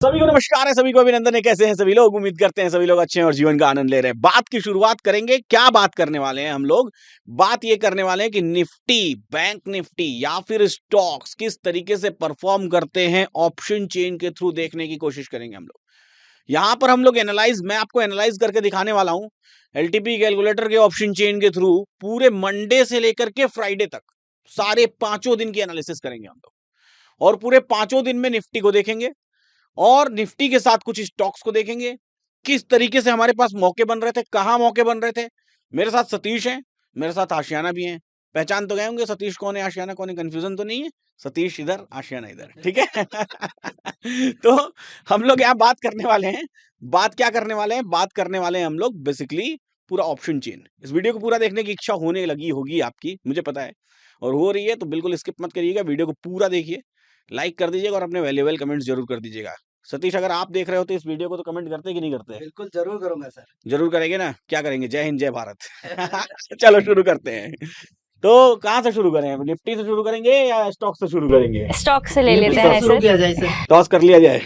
सभी को नमस्कार है, सभी को अभिनंदन है। कैसे हैं सभी लोग? उम्मीद करते हैं सभी लोग अच्छे हैं और जीवन का आनंद ले रहे हैं। बात की शुरुआत करेंगे। क्या बात करने वाले हैं हम लोग? बात ये करने वाले हैं कि निफ्टी, बैंक निफ्टी या फिर स्टॉक्स किस तरीके से परफॉर्म करते हैं ऑप्शन चेन के थ्रू देखने की कोशिश करेंगे हम लोग। यहाँ पर हम लोग मैं आपको एनालाइज करके दिखाने वाला हूँ एलटीपी कैलकुलेटर के ऑप्शन चेन के थ्रू पूरे मंडे से लेकर के फ्राइडे तक सारे 5 दिन की एनालिसिस करेंगे हम लोग, और पूरे 5 दिन में निफ्टी को देखेंगे और निफ्टी के साथ कुछ स्टॉक्स को देखेंगे। किस तरीके से हमारे पास मौके बन रहे थे, कहां मौके बन रहे थे। मेरे साथ सतीश है, मेरे साथ आशियाना भी है। पहचान तो गए होंगे सतीश कौन है, आशियाना कौन है, कंफ्यूजन तो नहीं है। सतीश इधर, आशियाना इधर, ठीक है। तो हम लोग यहाँ बात करने वाले हैं। बात क्या करने वाले हैं? बात करने वाले हैं हम लोग बेसिकली पूरा ऑप्शन चेन। इस वीडियो को पूरा देखने की इच्छा होने लगी होगी आपकी, मुझे पता है, और हो रही है, तो बिल्कुल स्किप मत करिएगा। वीडियो को पूरा देखिए, लाइक कर दीजिएगा और अपने वैल्यूएबल कमेंट्स जरूर कर दीजिएगा। सतीश, अगर आप देख रहे हो तो इस वीडियो को तो कमेंट करते कि नहीं करते? बिल्कुल जरूर करूंगा सर। जरूर करेंगे ना? क्या करेंगे? जय हिंद जय भारत। चलो शुरू करते हैं। तो कहाँ से शुरू करें? निफ्टी से शुरू करेंगे या स्टॉक से शुरू करेंगे? स्टॉक से ले लेते हैं शुरू सर। किया जाए सर। टॉस कर लिया जाए।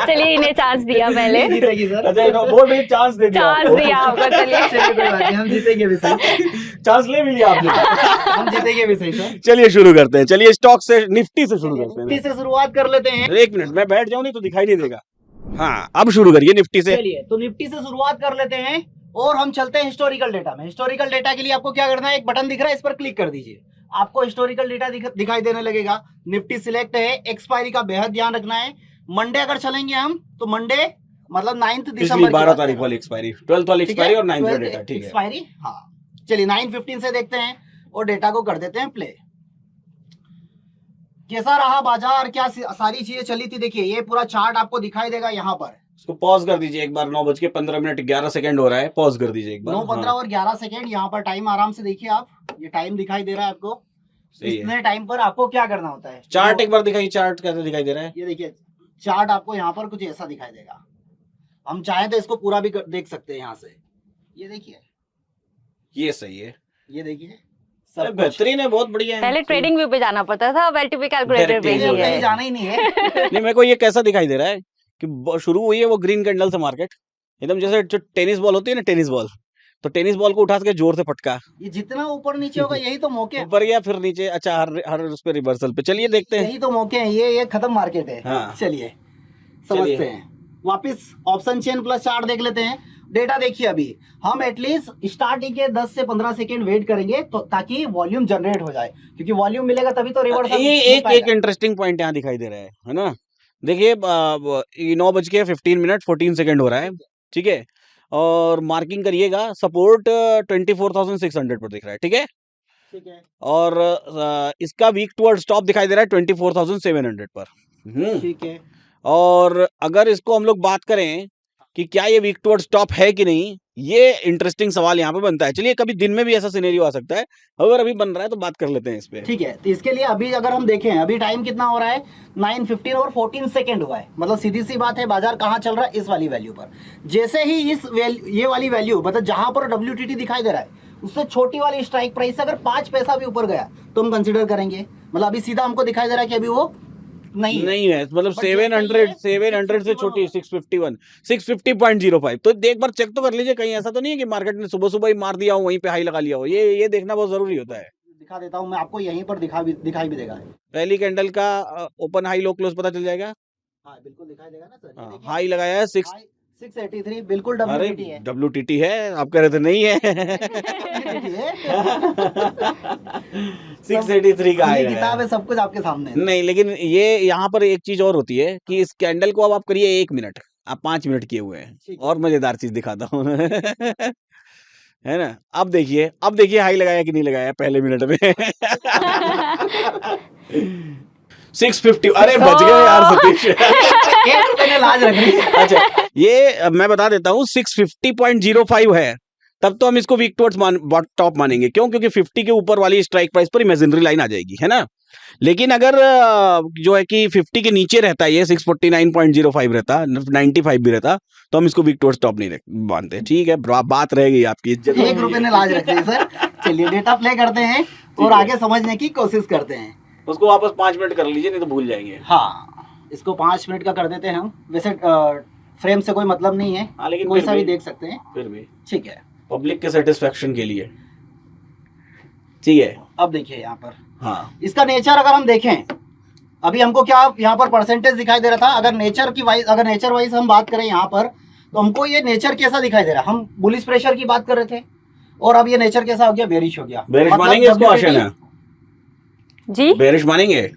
चलिए, इन्हें चांस दिया पहले। जीतेगी सर। अच्छा, बोल रही चांस दे दिया चांस आपको। दिया आपको। चलिए चलिए कोई बात नहीं, हम जीतेंगे भी सही। चांस ले भी लिया आपने। हम जीतेंगे भी सही सर। चलिए शुरू करते हैं। चलिए स्टॉक से, निफ्टी से शुरू करते निफ्टी हैं। से शुरुआत कर लेते हैं। एक मिनट, मैं बैठ जाऊं नहीं तो दिखाई नहीं देगा। हाँ, अब शुरू करिए निफ्टी से। चलिए, तो निफ्टी से शुरुआत कर लेते हैं और हम चलते हैं हिस्टोरिकल डेटा में। हिस्टोरिकल डेटा के लिए आपको क्या करना है, एक बटन दिख रहा है, इस पर क्लिक कर दीजिए। आपको हिस्टोरिकल डेटा दिखाई देने लगेगा। निफ्टी सिलेक्ट है। एक्सपायरी का बेहद ध्यान रखना है। मंडे अगर चलेंगे हम तो मंडे मतलब 9 दिसंबर 12 तारीख वाली एक्सपायरी, 12 वाली एक्सपायरी और 9 का डेटा, ठीक है। एक्सपायरी, हाँ। चलिए 9:15 से देखते हैं और डेटा को कर देते हैं प्ले। कैसा रहा बाजार, क्या सारी चीजें चली थी, देखिए ये पूरा चार्ट आपको दिखाई देगा यहाँ पर। इसको पॉज कर दीजिए एक बार। 9:15 11 हो रहा है, पॉज कर दीजिए एक बार। 9:15 और 11 सेकेंड यहाँ पर टाइम आराम से देखिए आप। ये टाइम दिखाई दे रहा है आपको। इतने टाइम पर आपको क्या करना होता है? चार्ट एक बार दिखाइए, चार्ट कैसे दिखाई दे रहा है? ये देखिए चार्ट आपको यहाँ पर कुछ ऐसा दिखाई देगा। हम चाहें तो इसको पूरा भी देख सकते हैं यहाँ से। ये देखिए, ये सही है। ये देखिए, सब बेहतरीन है, बहुत बढ़िया है। पहले ट्रेडिंग व्यू पे जाना पड़ता था, अब एलटीपी कैलकुलेटर पे ही कहीं है। जाना ही नहीं है। नहीं, मेरे को ये कैसा दिखाई दे रहा है कि शुरू हुई है वो ग्रीन कैंडल से मार्केट, एकदम जैसे जो टेनिस बॉल होती है ना, टेनिस बॉल, तो टेनिस बॉल को उठा के जोर से फटका। ये जितना ऊपर नीचे होगा यही तो मौके हैं। ऊपर या फिर नीचे, अच्छा, हर उस पे रिवर्सल पे। चलिए देखते हैं। यही तो मौके हैं। ये खत्म मार्केट है। हाँ। चलिए समझते हैं। वापस ऑप्शन चेन प्लस चार्ट देख लेते हैं। डेटा देखिए, अभी हम एटलीस्ट स्टार्टिंग के 10 से 15 सेकेंड वेट करेंगे तो ताकि वॉल्यूम जनरेट हो जाए, क्योंकि वॉल्यूम मिलेगा तभी तो रिवर्सल। ये एक इंटरेस्टिंग पॉइंट यहाँ दिखाई दे रहा है ना। देखिए 9:15 14 सेकेंड हो रहा है, ठीक है, और मार्किंग करिएगा। सपोर्ट 24,600 पर दिख रहा है, ठीक है। ठीक है, और इसका वीक टुवर्ड स्टॉप दिखाई दे रहा है 24,700 पर। ठीक है। और अगर इसको हम लोग बात करें कि क्या ये वीक टुवर्ड स्टॉप है कि नहीं, ये इंटरेस्टिंग सवाल यहाँ पे बनता है। चलिए, कभी दिन में भी ऐसा सिनेरियो आ सकता है, अगर अभी बन रहा है तो बात कर लेते हैं इस पे। ठीक है, तो इसके लिए अभी अगर हम देखें, अभी टाइम कितना हो रहा है, 9:15 और 14 सेकेंड हुआ है। मतलब सीधी सी बात है, बाजार कहाँ चल रहा है, इस वाली वैल्यू पर। जैसे ही ये वाली वैल्यू, मतलब जहां पर WTT दिखाई दे रहा है, उससे छोटी वाली स्ट्राइक प्राइस अगर 5 पैसा भी ऊपर गया तो हम कंसिडर करेंगे। मतलब अभी सीधा हमको दिखाई दे रहा है कि अभी वो नहीं है, मतलब 700 से छोटी 650.05। तो एक बार चेक तो कर लीजिए, कहीं ऐसा तो नहीं है कि मार्केट ने सुबह सुबह ही मार दिया हो, वहीं पे हाई लगा लिया हो। ये देखना बहुत जरूरी होता है। दिखा देता हूं मैं आपको, यहीं पर दिखाई भी देगा। पहली कैंडल का ओपन हाई लो क्लोज पता चल जाएगा। हाँ बिल्कुल दिखाई देगा ना सर। हाई लगाया है 683, बिल्कुल WTT है। WTT है, आप कह रहे थे नहीं है। 683 का है। किताब है, सब कुछ आपके सामने है। नहीं, लेकिन ये यहाँ पर एक चीज और होती है कि इस कैंडल को अब आप करिए 1 मिनट, आप 5 मिनट किए हुए हैं। और मजेदार चीज दिखाता हूँ। है ना। अब देखिए हाई लगाया कि नहीं लगाया पहले मिनट में। 650। अरे बच गए यार सतीश। 1 रुपए ने लाज रख ली। अच्छा, ये मैं बता देता हूँ, 650.05 है, तब तो हम इसको वीक टुवर्ड्स टॉप मानेंगे। क्यों? क्योंकि 50 के ऊपर वाली स्ट्राइक प्राइस पर इमेजिनरी लाइन आ जाएगी, है ना। लेकिन अगर जो है कि 50 के नीचे रहता है, ये 649.05 रहता, 95 भी रहता, तो हम इसको वीक टुवर्ड्स टॉप नहीं मानते। ठीक है, बात रह गई आपकी इज्जत। 1 रुपए ने लाज रख ली सर। चलिए डेटा प्ले करते हैं और आगे समझने की कोशिश करते हैं। उसको वापस 5 मिनट कर लीजिए, नहीं तो भूल जाएंगे। हाँ, इसको 5 मिनट का कर देते हैं हम। वैसे फ्रेम से कोई मतलब नहीं है, हाँ, लेकिन कोई फिर सा भी भी- देख सकते हैं, फिर भी ठीक है। पब्लिक के सेटिस्फेक्शन के लिए, ठीक है। अब देखिए यहाँ पर हाँ, इसका नेचर अगर हम देखें, अभी हमको क्या यहाँ पर परसेंटेज दिखाई दे रहा था, अगर नेचर वाइज हम बात करें यहाँ पर, तो हमको ये नेचर कैसा दिखाई दे रहा है। हम बुलिश प्रेशर की बात कर रहे थे और अब ये नेचर कैसा हो गया, बेरिश हो गया। बेरिश मतलब मानेंगे इसको WTT आशना? जी बेरिश मानेंगे?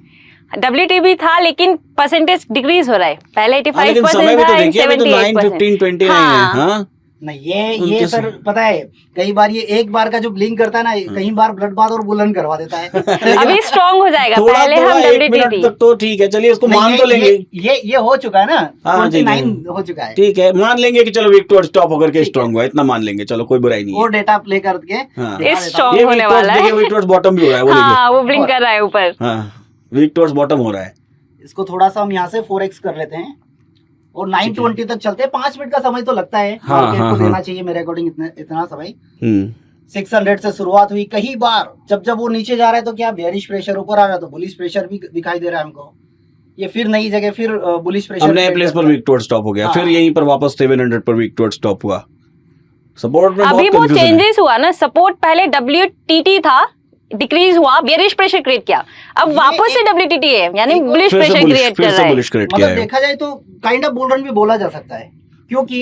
WTB था लेकिन परसेंटेज डिक्रीज हो रहा है, पहले हाँ, लेकिन 85% समय भी तो था, देखिए, अभी तो 78%। 9, 15, 20 है। हाँ। हाँ, नहीं, ये उनके सर पता है, कई बार ये एक बार का जो ब्लिंक करता है ना, कई बार ब्लड बाथ और बुलन करवा देता है। अभी स्ट्रांग हो जाएगा, थोड़ा पहले थोड़ा हम 1 मिनट WTT तक तो ठीक है, चलिए इसको नहीं, मान तो लेंगे। ये हो चुका है ना, हाँ, ठीक है। 29 हो चुका है। ठीक है, मान लेंगे कि चलो वीक टुवर्ड्स टॉप होकर के स्ट्रांग हुआ, इतना मान लेंगे, चलो कोई बुराई नहीं वो है। डेटा प्ले करके हाँ। दिखा इस देता स्ट्रांग हूँ। ये होने वीक टुवर्ड्स वाला है। देखिए, वीक टुवर्ड्स बॉटम भी हो रहा है, वो देखिए। हाँ, वो ब्लिंक कर रहा है ऊपर। हाँ, वीक टुवर्ड्स बॉटम हो रहा है। इसको थोड़ा सा हम यहाँ से 4x कर लेते हैं और 920 तक चलते हैं। 5 मिनट का समय तो लगता है, हाँ, मार्केट हाँ, को हाँ। देना चाहिए मेरे अकॉर्डिंग इतना समय। हम्म 600 से शुरुआत हुई, कई बार जब वो नीचे जा रहा है तो क्या बेरिश प्रेशर, ऊपर आ रहा है तो बुलिश प्रेशर भी दिखाई दे रहा है हमको। ये फिर नई जगह फिर बुलिश प्रेशर, अब नए प्लेस पर वीक टुवर्ड्स टॉप हो गया, हाँ। फिर यहीं पर वापस 700 पर वीक टुवर्ड्स टॉप हुआ। सपोर्ट में अभी बहुत वो कंफ्यूजन है। चेंजेस हुआ ना, सपोर्ट पहले WTT था, डिक्रीज हुआ, बेरिश प्रेशर क्रिएट किया, अब ये वापस से WTT है, यानी एक और बुलिश फिर से प्रेशर बुलिश, क्रिएट फिर कर से रहा है। बुलिश क्रिएट किया मतलब है। देखा जाए तो काइंड ऑफ बुल रन भी बोला जा सकता है, क्योंकि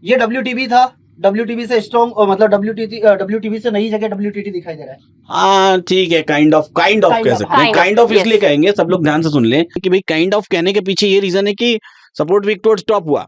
ये WTB था, WTB से स्ट्रॉन्ग, मतलब WTB से नई जगह WTT दिखाई दे रहा है। हाँ, ठीक है, काइंड ऑफ Kind कह of, सकते हैं। kind काइंड of, ऑफ इसलिए yes. कहेंगे, सब लोग ध्यान से सुन लें कि भाई काइंड ऑफ कहने के पीछे ये रीजन है कि सपोर्ट वीक टुवर्ड्स टॉप हुआ,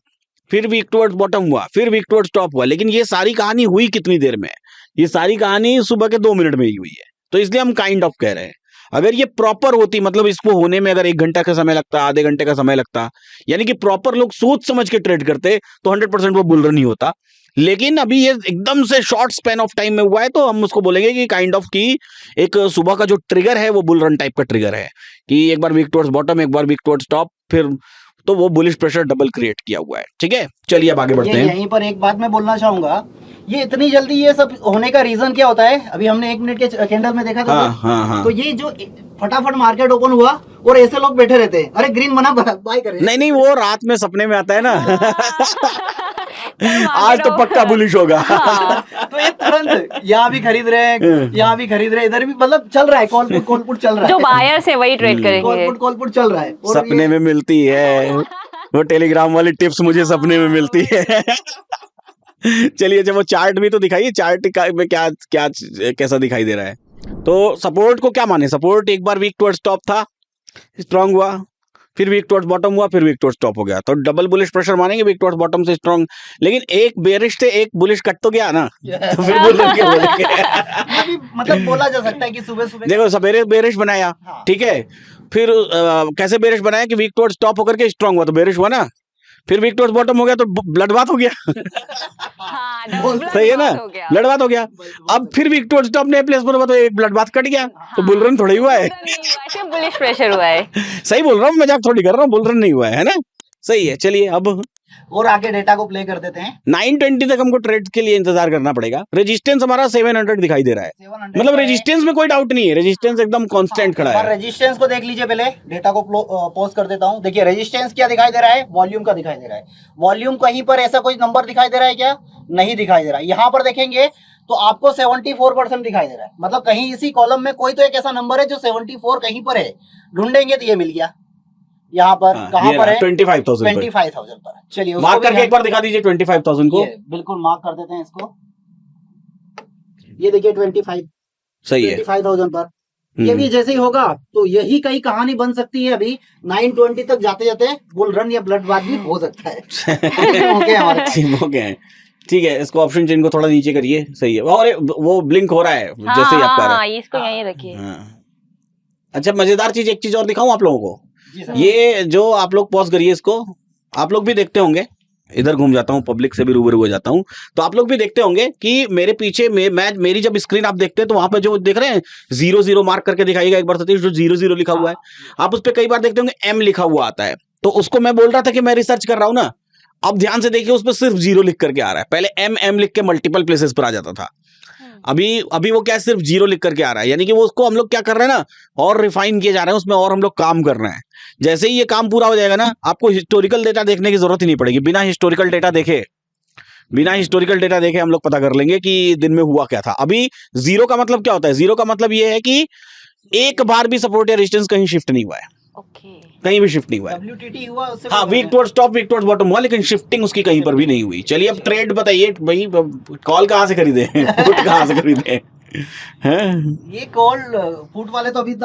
फिर वीक टुवर्ड्स बॉटम हुआ, फिर वीक टुवर्ड्स टॉप हुआ, लेकिन ये सारी कहानी हुई कितनी देर में? ये सारी कहानी सुबह के 2 मिनट में ही हुई है, तो इसलिए हम काइंड ऑफ कह रहे हैं। अगर ये प्रॉपर होती, मतलब इसको होने में अगर 1 घंटा का समय लगता, आधे घंटे का समय लगता, यानी कि प्रॉपर लोग सोच समझ के ट्रेड करते, तो 100% वो बुल रन ही होता। लेकिन अभी ये एकदम से शॉर्ट स्पैन ऑफ टाइम में हुआ है, तो हम उसको बोलेंगे कि काइंड ऑफ की एक सुबह का जो ट्रिगर है वो बुल रन टाइप का ट्रिगर है, कि एक बार वीक टुवर्ड्स बॉटम, एक बार वीक टुवर्ड्स टॉप, फिर तो वो बुलिश प्रेशर डबल क्रिएट किया हुआ है। ठीक है, चलिए अब आगे बढ़ते हैं। यहीं पर एक बात मैं बोलना चाहूंगा, ये इतनी जल्दी ये सब होने का रीजन क्या होता है? अभी हमने 1 मिनट के कैंडल में देखा था हाँ, सर। हाँ, हाँ। तो ये जो फटाफट मार्केट ओपन हुआ और ऐसे लोग बैठे रहते हैं, अरे ग्रीन बना बाय करें। नहीं नहीं, वो रात में सपने में आता है ना। आज मार्केट तो पक्का बुलिश होगा। हाँ। तो ये तुरंत यहाँ भी खरीद रहे हैं, यहाँ भी खरीद रहे हैं, इधर भी, मतलब चल रहा है, कॉल पुट चल रहा है, जो बायर्स है वही ट्रेड करेंगे। कॉल पुट चल रहा है। और सपने में मिलती है वो टेलीग्राम वाली टिप्स, मुझे सपने में मिलती है। चलिए, जब वो चार्ट भी तो दिखाइए, चार्ट में क्या क्या कैसा दिखाई दे रहा है। तो सपोर्ट को क्या माने? सपोर्ट एक बार वीक टुवर्ड्स टॉप था, स्ट्रांग हुआ, फिर वीक टुवर्ड्स बॉटम हुआ, फिर वीक टुवर्ड्स टॉप हो गया, तो डबल बुलिश प्रेशर मानेंगे वीक टुवर्ड्स बॉटम से स्ट्रांग। लेकिन एक बेरिश से एक बुलिश कट तो गया ना, तो फिर बुल रन क्यों बोलेंगे? ये भी मतलब बोला जा सकता है कि सुबह सुबह देखो, सवेरे बेरिश बनाया, हाँ। ठीक है, फिर कैसे बेरिश बनाया कि वीक टुवर्ड्स टॉप होकर के स्ट्रांग हुआ, तो बेरिश हुआ ना, फिर वीक टुवर्ड्स बॉटम हो गया तो ब्लड बाथ हो गया। हाँ, सही है ना, ब्लड बाथ हो गया। अब फिर वीक टुवर्ड्स टॉप नए प्लेस पर हुआ तो एक ब्लड बाथ कट गया, तो बुल रन थोड़ा ही हुआ है। बुलिश प्रेशर हुआ है। सही बोल रहा हूँ, मजाक थोड़ी कर रहा हूँ, बुल रन नहीं हुआ है ना। सही है, चलिए अब और आगे डेटा को प्ले कर देते हैं। 920 तक हमको ट्रेड के लिए इंतजार करना पड़ेगा। रेजिस्टेंस हमारा 700 दिखाई दे रहा है, 700 मतलब पर है। रेजिस्टेंस में कोई डाउट नहीं है, रेजिस्टेंस एकदम कांस्टेंट खड़ा है। रेजिस्टेंस को देख लीजिए, पहले डेटा को पॉज कर देता हूं। देखिए रेजिस्टेंस क्या दिखाई दे रहा है, वॉल्यूम का दिखाई दे रहा है। वॉल्यूम कहीं पर ऐसा कोई नंबर दिखाई दे रहा है क्या? नहीं दिखाई दे रहा है। यहाँ पर देखेंगे तो आपको 74% दिखाई दे रहा है, मतलब कहीं इसी कॉलम में कोई तो एक ऐसा नंबर है जो 74 कहीं पर है, ढूंढेंगे तो ये मिल गया। यहाँ पर कहाँ पर है? 25,000 पर। 25,000 पर। चलिए उसको मार्क भी करके एक बार दिखा दीजिए 25,000 को। ये बिल्कुल मार्क कर देते हैं इसको। ये देखिए सही है। 25,000 पर। ये भी जैसे ही होगा तो यही कई कहानी बन सकती है। अभी 920 तक जाते जाते बुल रन या ब्लड बाथ भी हो सकता है। ओके हमारे हो गए हैं। ठीक है, इसको ऑप्शन चेन को थोड़ा नीचे करिए। सही है, और वो ब्लिंक हो रहा है जैसे ही आपका हाँ, इसको यहीं रखिए। अच्छा, मजेदार चीज, एक चीज और दिखाऊं आप लोगों को। जी सर। ये जो आप लोग पॉज करिए इसको, आप लोग भी देखते होंगे, इधर घूम जाता हूँ, पब्लिक से भी रूबरू हो जाता हूँ, तो आप लोग भी देखते होंगे कि मेरे पीछे मेरी जब स्क्रीन आप देखते हैं तो वहां पे जो देख रहे हैं 0-0 मार्क करके दिखाइएगा एक बार सतीश, जो 0-0 लिखा हुआ है, आप उस पर कई बार देखते होंगे M लिखा हुआ आता है। तो उसको मैं बोल रहा था कि मैं रिसर्च कर रहा हूँ ना, अब ध्यान से देखिए उस पर सिर्फ 0 लिख करके आ रहा है। पहले M लिख के मल्टीपल प्लेसेस पर आ जाता था। अभी वो क्या है, सिर्फ जीरो लिख करके आ रहा है, यानी कि वो उसको हम लोग क्या कर रहे हैं ना, और रिफाइन किए जा रहे हैं उसमें, और हम लोग काम कर रहे हैं। जैसे ही ये काम पूरा हो जाएगा ना, आपको हिस्टोरिकल डेटा देखने की जरूरत ही नहीं पड़ेगी। बिना हिस्टोरिकल डेटा देखे हम लोग पता कर लेंगे कि दिन में हुआ क्या था। अभी जीरो का मतलब क्या होता है? जीरो का मतलब ये है कि एक बार भी सपोर्ट या रेजिस्टेंस कहीं शिफ्ट नहीं हुआ है, कहीं भी शिफ्ट नहीं हुआ है। WTT हुआ उससे हाँ, weak towards top, weak towards bottom हुआ, लेकिन शिफ्टिंग उसकी कहीं पर भी नहीं हुई। चलिए अब ट्रेड बताइए भाई, कॉल कहाँ से खरीदे, पुट कहाँ से खरीदे हैं? ये कॉल पुट वाले तो अभी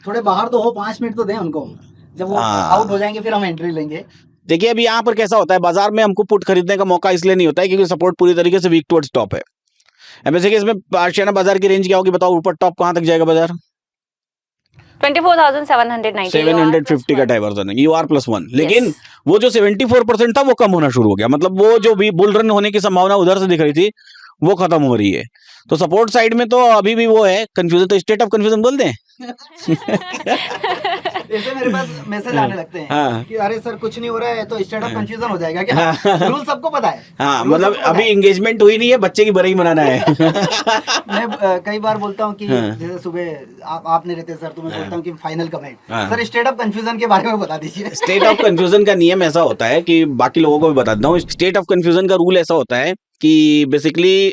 थोड़े बाहर तो हो, 5 मिनट तो दें उनको, जब वो आउट हो जाएंगे फिर हम एंट्री लेंगे। देखिए अभी यहाँ पर कैसा होता है, बाजार में हमको पुट खरीदने का मौका इसलिए नहीं होता है क्योंकि सपोर्ट पूरी तरीके से वीक टुवर्ड्स टॉप है। अब जैसे कि इसमें आशियाना बाजार की रेंज क्या होगी बताओ, ऊपर टॉप कहाँ तक जाएगा बाजार? 24,790 750 का डाइवर्जन है, UR +1। लेकिन वो जो 74% था वो कम होना शुरू हो गया, मतलब वो जो भी बुल रन होने की संभावना उधर से दिख रही थी वो खत्म हो रही है। तो सपोर्ट साइड में तो अभी भी वो है कंफ्यूजन, तो स्टेट ऑफ कंफ्यूजन बोल दें। ऐसे मेरे पास मैसेज आने लगते हैं कि अरे सर कुछ नहीं हो रहा है, तो स्टेट ऑफ कंफ्यूजन हो जाएगा क्या? रूल सबको पता है। हाँ, मतलब अभी एंगेजमेंट हुई नहीं है, बच्चे की बरई मनाना है। मैं कई बार बोलता हूँ कि जैसे सुबह आप नहीं रहते सर, तो मैं बोलता हूँ कि final comment sir state of confusion के बारे में बता दीजिए। स्टेट ऑफ कंफ्यूजन का नियम ऐसा होता है कि बाकी लोगों को भी बता देता हूँ। स्टेट ऑफ कंफ्यूजन का रूल ऐसा होता है कि बेसिकली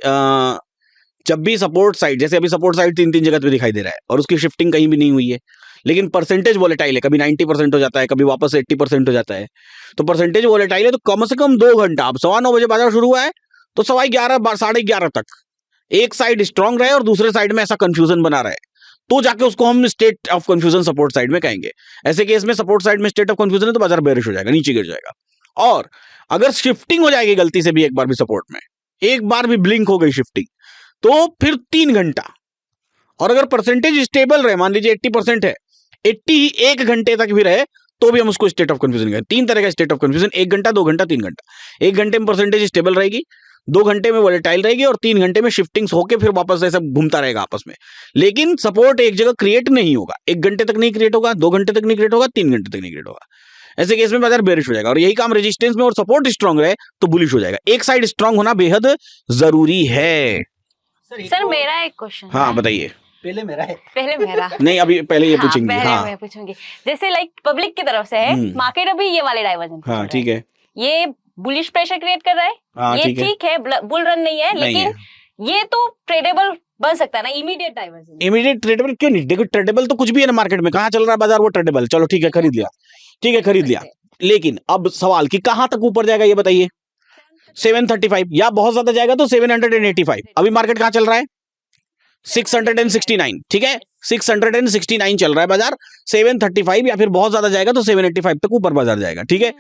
जब भी सपोर्ट साइड, जैसे अभी सपोर्ट साइड 3 जगह पे दिखाई दे रहा है और उसकी शिफ्टिंग कहीं भी नहीं हुई है, लेकिन परसेंटेज वोलेटाइल है, कभी 90% हो जाता है, कभी वापस 80% हो जाता है। तो परसेंटेज वोलेटाइल है, तो कम से कम 2 घंटा, अब 9:15 बजे बाजार शुरू हुआ है तो 11:15 11:30 तक एक साइड स्ट्रांग रहे और दूसरे साइड में ऐसा कंफ्यूजन बना रहा है, तो जाके उसको हम state of confusion support side में कहेंगे। ऐसे केस में सपोर्ट साइड में स्टेट ऑफ कंफ्यूजन है तो बाजार बेरिश हो जाएगा, नीचे गिर जाएगा। और अगर शिफ्टिंग हो जाएगी गलती से भी एक बार भी सपोर्ट में, एक बार भी ब्लिंक हो गई शिफ्टिंग, तो फिर 3 घंटा, और अगर परसेंटेज स्टेबल रहे, मान लीजिए 80% है, 81 घंटे तक भी रहे तो भी हम उसको स्टेट ऑफ कंफ्यूजन कहें। 3 तरह का स्टेट ऑफ कंफ्यूजन, 1 घंटा, 2 घंटा, 3 घंटा। 1 घंटे में परसेंटेज स्टेबल रहेगी, 2 घंटे में वोलेटाइल रहेगी और 3 घंटे में शिफ्टिंग्स होके फिर वापस ऐसा घूमता रहेगा आपस में। लेकिन सपोर्ट एक जगह क्रिएट नहीं होगा, 1 घंटे तक नहीं क्रिएट होगा, 2 घंटे तक नहीं क्रिएट होगा, 3 घंटे तक नहीं क्रिएट होगा। ऐसे केस में बाजार बेरिश हो जाएगा। और यही काम रेजिस्टेंस में और सपोर्ट स्ट्रांग रहे तो बुलिश हो जाएगा। एक साइड स्ट्रांग होना बेहद जरूरी है। सर मेरा एक क्वेश्चन, हाँ बताइए। पहले मेरा नहीं, अभी पहले ये पूछेंगे। हाँ, मैं पूछूंगी। जैसे लाइक पब्लिक की तरफ से है, मार्केट अभी ये वाले डाइवर्जन, हाँ ठीक है, ये बुलिश प्रेशर क्रिएट कर रहा है, हाँ, ये ठीक है, बुल रन नहीं है, लेकिन ये तो ट्रेडेबल बन सकता है ना, इमीडिएट डाइवर्जन। इमीडिएट ट्रेडेबल क्यों नहीं? देखो ट्रेडेबल तो कुछ भी है ना मार्केट में, कहाँ चल रहा है बाजार वो ट्रेडेबल, चलो ठीक है खरीद लिया, ठीक है खरीद लिया। लेकिन अब सवाल कि कहां तक ऊपर जाएगा ये बताइए। 735 या बहुत ज्यादा जाएगा तो 785। अभी मार्केट कहां चल रहा है? 669, ठीक है 669 चल रहा है बाजार। 735 या फिर बहुत ज्यादा जाएगा तो 785 तक ऊपर बाजार जाएगा, ठीक है।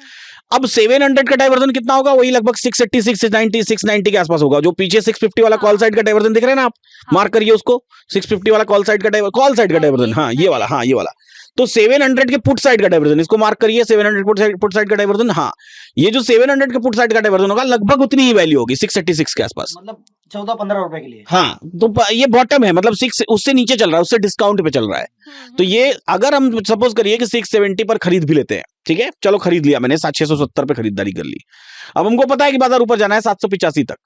अब 700 का डाइवर्जन कितना होगा? वही लगभग 680, 690, 690 के आसपास होगा। जो पीछे 650 वाला कॉल साइड का डाइवर्जन दिख रहा है ना, आप मार्क करिए उसको, 650 वाला कॉल साइड का डाइवर्जन, हाँ ये वाला, हाँ ये वाला। तो 700 के पुट साइड का डाइवर्जन, इसको मार्क करिए, 700 पुट साइड का डाइवर्जन। हाँ, ये जो 700 के पुट साइड का डाइवर्जन होगा लगभग उतनी ही वैल्यू होगी, 686 के आसपास, मतलब 14-15 रुपए के लिए। हाँ, तो ये बॉटम है, मतलब 6 उससे नीचे चल रहा है, उससे डिस्काउंट पे चल रहा है। तो ये अगर हम सपोज करिए कि 670 पर खरीद भी लेते हैं, ठीक है, चलो खरीद लिया मैंने, 670 पे खरीदारी कर ली। अब हमको पता है कि बाजार ऊपर जाना है 785 तक,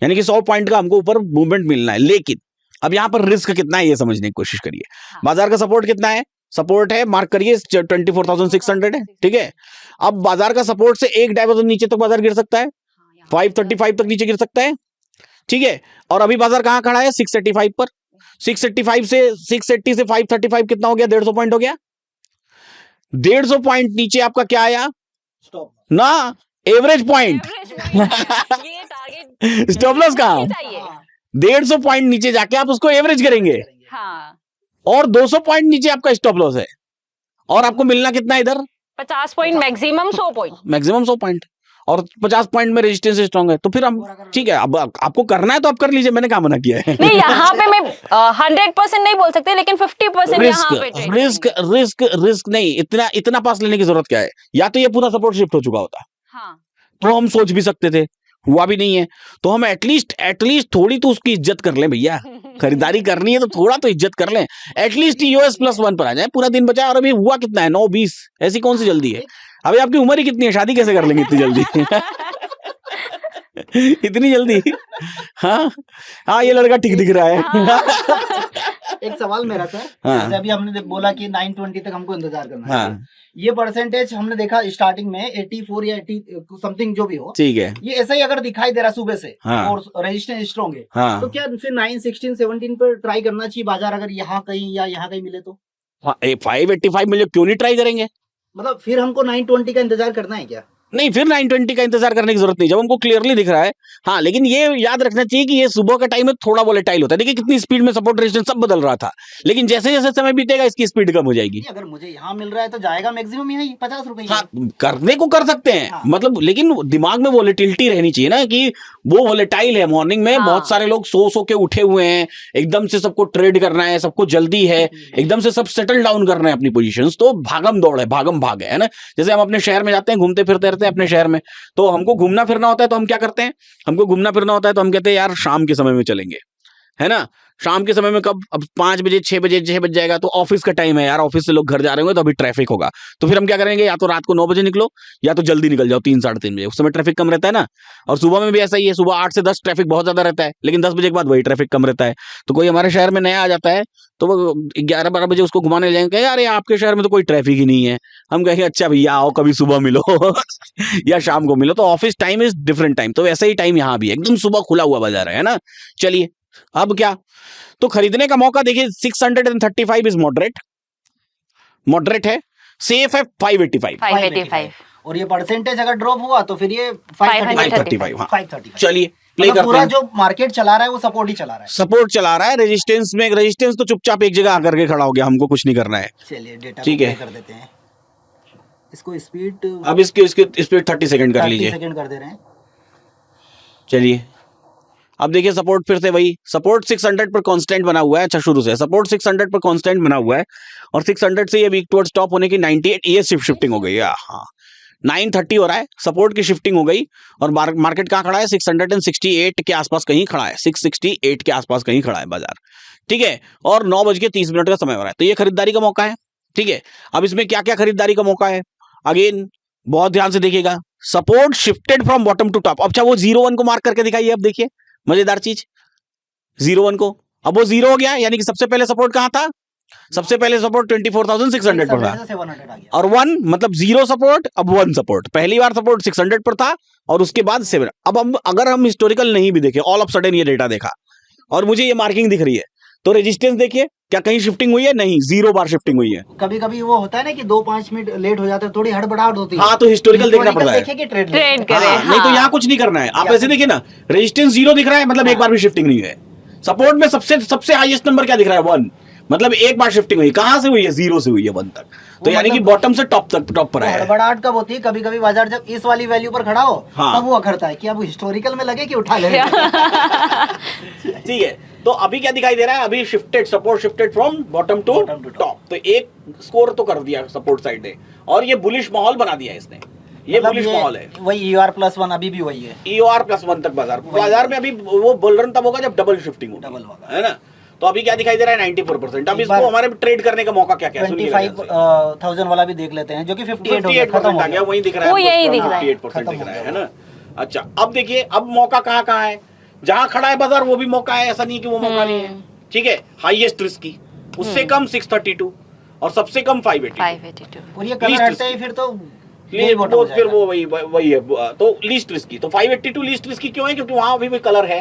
यानी कि 100 पॉइंट का हमको ऊपर मूवमेंट मिलना है। लेकिन अब यहाँ पर रिस्क कितना है ये समझने की कोशिश करिए। बाजार का सपोर्ट कितना है? सपोर्ट है, मार्क करिए 24,600 है, ठीक है। अब बाजार का सपोर्ट से एक डाइवर्जन नीचे तक बाजार गिर सकता है, 535 तक नीचे गिर सकता है, ठीक है। और अभी बाजार कहां खड़ा है? 685 पर। 685 से 680 से 535 कितना हो गया? 150 पॉइंट हो गया। 150 पॉइंट नीचे आपका क्या आया? स्टॉप ना, एवरेज पॉइंट। स्टॉप लॉस कहां? 150 पॉइंट नीचे जाके आप उसको एवरेज करेंगे, और 200 पॉइंट नीचे आपका स्टॉप लॉस है, और आपको मिलना कितना इधर? 50 point maximum, 100 point maximum 100 point, और 50 पॉइंट में रेजिस्टेंस स्ट्रांग है। तो फिर हम ठीक है, अब आपको करना है तो आप कर लीजिए, मैंने क्या मना किया है। नहीं, यहाँ पे मैं 100% नहीं बोल सकते, लेकिन 50% रिस्क नहीं, इतना पास लेने की जरूरत क्या है? या तो ये पूरा सपोर्ट शिफ्ट हो चुका होता, हाँ, तो हम सोच भी सकते थे, हुआ भी नहीं है, तो हम एटलीस्ट थोड़ी तो उसकी इज्जत कर लें भैया। खरीदारी करनी है तो थोड़ा तो इज्जत कर लें, एटलीस्ट US +1 पर आ जाए, पूरा दिन बचा। और अभी हुआ कितना है? 9:20, ऐसी कौन सी जल्दी है? अभी आपकी उम्र ही कितनी है, शादी कैसे कर लेंगे इतनी जल्दी? इतनी जल्दी? हाँ हाँ, ये लड़का ठीक दिख रहा है। एक सवाल मेरा सर, हाँ। जैसे अभी हमने बोला कि 920 तक हमको इंतजार करना है, हाँ ये परसेंटेज हमने देखा स्टार्टिंग में 84 या 80 समथिंग जो भी हो, ठीक है। ये ऐसा ही अगर दिखाई दे रहा सुबह से हाँ। और रेजिस्टेंस स्ट्रॉन्ग है, तो हाँ क्या फिर 9, 16, 17 पर ट्राई करना चाहिए बाजार, अगर यहाँ कहीं या यहाँ कहीं मिले तो? 585 मिले क्यों नहीं ट्राई करेंगे? मतलब फिर हमको 920 का इंतजार करना है क्या? नहीं, फिर 920 का इंतजार करने की जरूरत नहीं, जब हमको क्लियरली दिख रहा है। हाँ, लेकिन ये याद रखना चाहिए कि ये सुबह का टाइम में थोड़ा वोलेटाइल होता है। देखिए कितनी स्पीड में सपोर्ट रेजिस्टेंस सब बदल रहा था, लेकिन जैसे जैसे समय बीतेगा इसकी स्पीड कम हो जाएगी। अगर मुझे यहाँ मिल रहा है तो जाएगा मैक्सिमम यहाँ 50 रुपए। हाँ, करने को कर सकते हैं। हाँ। मतलब लेकिन दिमाग में वोलेटिलिटी रहनी चाहिए ना, कि वो वोलेटाइल है। मॉर्निंग में हाँ। बहुत सारे लोग सो के उठे हुए हैं, एकदम से सबको ट्रेड करना है, सबको जल्दी है, एकदम से सब सेटल डाउन करना है अपनी पोजीशंस, तो भागम दौड़ है, भागम भाग है ना। जैसे हम अपने शहर में जाते हैं, घूमते फिरते रहते हैं अपने शहर में, तो हमको घूमना फिरना होता है तो हम क्या करते हैं, हमको घूमना फिरना होता है तो हम कहते हैं यार शाम के समय में चलेंगे, है ना। शाम के समय में कब, अब 5 बजे 6 बज जाएगा तो ऑफिस का टाइम है यार, ऑफिस से लोग घर जा रहे होंगे तो अभी ट्रैफिक होगा, तो फिर हम क्या करेंगे, या तो रात को 9 बजे निकलो या तो जल्दी निकल जाओ 3 साढ़े 3 बजे, उस समय ट्रैफिक कम रहता है ना। और सुबह में भी ऐसा ही है, सुबह 8 से 10 ट्रैफिक बहुत ज्यादा रहता है, लेकिन 10 बजे के बाद वही ट्रैफिक कम रहता है। तो कोई हमारे शहर में नया आ जाता है तो वो 11-12 बजे उसको घुमाने ले जाएंगे, यार आपके शहर में तो कोई ट्रैफिक ही नहीं है। हम कहेंगे अच्छा भैया आओ कभी सुबह मिलो या शाम को मिलो, तो office time is different time, तो वैसा ही टाइम यहाँ भी है, एकदम सुबह खुला हुआ बाजार है ना। चलिए अब क्या, तो खरीदने का मौका देखिए 635 इज मॉडरेट है, सेफ है 585। और ये परसेंटेज अगर ड्रॉप हुआ तो फिर ये 535। हाँ 535। चलिए प्ले मतलब करते पूरा हैं। जो मार्केट चला रहा है वो सपोर्ट ही चला रहा है। सपोर्ट चला रहा है, रेजिस्टेंस तो चुपचाप एक जगह आकर के खड़ा हो गया, हमको कुछ नहीं करना है। चलिए डेटा ठीक है। कर देते हैं, इसको स्पीड अब इसकी स्पीड 30 सेकंड कर लीजिए। 30 सेकंड कर दे रहे हैं। चलिए अब देखिए सपोर्ट फिर से वही, सपोर्ट 600 पर कांस्टेंट बना हुआ है। अच्छा शुरू से सपोर्ट 600 पर कांस्टेंट बना हुआ है, और 600 से ये वीक टुवर्ड्स टॉप होने की 98, ये शिफ्टिंग हो गई है। हाँ 930 हो रहा है, सपोर्ट की शिफ्टिंग हो गई, और मार्केट कहाँ खड़ा है, 668 के आसपास कहीं खड़ा है, 668 के आसपास कहीं खड़ा है बाजार। ठीक है, और 9:30 का समय हो रहा है, तो ये खरीदारी का मौका है। ठीक है, अब इसमें क्या क्या खरीदारी का मौका है, अगेन बहुत ध्यान से देखिएगा। Support shifted from bottom to top. अच्छा वो 01 को मार्क करके दिखाइए, अब देखिए मजेदार चीज, 01 को, अब वो 0 हो गया, यानी कि सबसे पहले सपोर्ट कहां था, सबसे पहले सपोर्ट 24,600 पर था, 700 आ गया। और 1 मतलब 0 सपोर्ट, अब 1 सपोर्ट, पहली बार सपोर्ट 600 पर था और उसके बाद 7। अब हम अगर हम हिस्टोरिकल नहीं भी देखें, ऑल ऑफ सडन ये डेटा देखा और मुझे ये मार्किंग दिख रही है, तो रेजिस्टेंस देखिए क्या कहीं शिफ्टिंग हुई है, नहीं, 0 बार शिफ्टिंग हुई है। कभी कभी वो होता है ना कि 2-5 मिनट लेट हो जाता है, थोड़ी हड़बड़ाहट होती है। हाँ तो हिस्टोरिकल देखना पड़ता है, देखे कि ट्रेड करे। हाँ, नहीं तो यहाँ कुछ नहीं करना है, आप ऐसे देखिए ना, रेजिस्टेंस 0 दिख रहा है मतलब एक बार भी शिफ्टिंग नहीं है। सपोर्ट में सबसे हाईएस्ट नंबर क्या दिख रहा है, 1, मतलब एक बार शिफ्टिंग हुई, कहां से हुई है, 0 से हुई है 1 तक, तो यानी कि बॉटम से टॉप पर है। हड़बड़ाहट कब होती है, कभी कभी बाजार जब इस वाली वैल्यू पर खड़ा हो, हाँ। तब वो अखरता है कि अब हिस्टोरिकल में लगे कि उठा ले। ठीक है, तो अभी क्या दिखाई दे रहा है, अभी support shifted from bottom to top, तो एक स्कोर तो कर दिया सपोर्ट साइड ने, और ये बुलिश माहौल बना दिया इसने, ये मतलब बुलिश माहौल है। वही EOR+1 अभी भी वही है, EOR+1 तक बाजार में अभी वो बुल रन तब होगा जब डबल शिफ्टिंग होगा, है ना। तो अभी क्या दिखाई दे रहा है, 94%। अब इसको हमारे ट्रेड करने का मौका क्या क्या, 25,000 वाला भी देख लेते हैं, जो कि 58% आ गया, वही दिख रहा है, वो यही दिख रहा है, 58% दिख रहा है ना। अच्छा अब देखिए, अब मौका कहाँ कहाँ है, जहां खड़ा है बाजार वो भी मौका है, ऐसा नहीं कि वो मौका नहीं है। ठीक है, हाईएस्ट रिस्क की, उससे कम 632 और सबसे कम 582, और ये कलर हटते ही फिर तो फिर वो वही है, तो लीस्ट रिस्की, तो 582 लीस्ट रिस्की क्यों है, क्योंकि वहां अभी भी कलर है।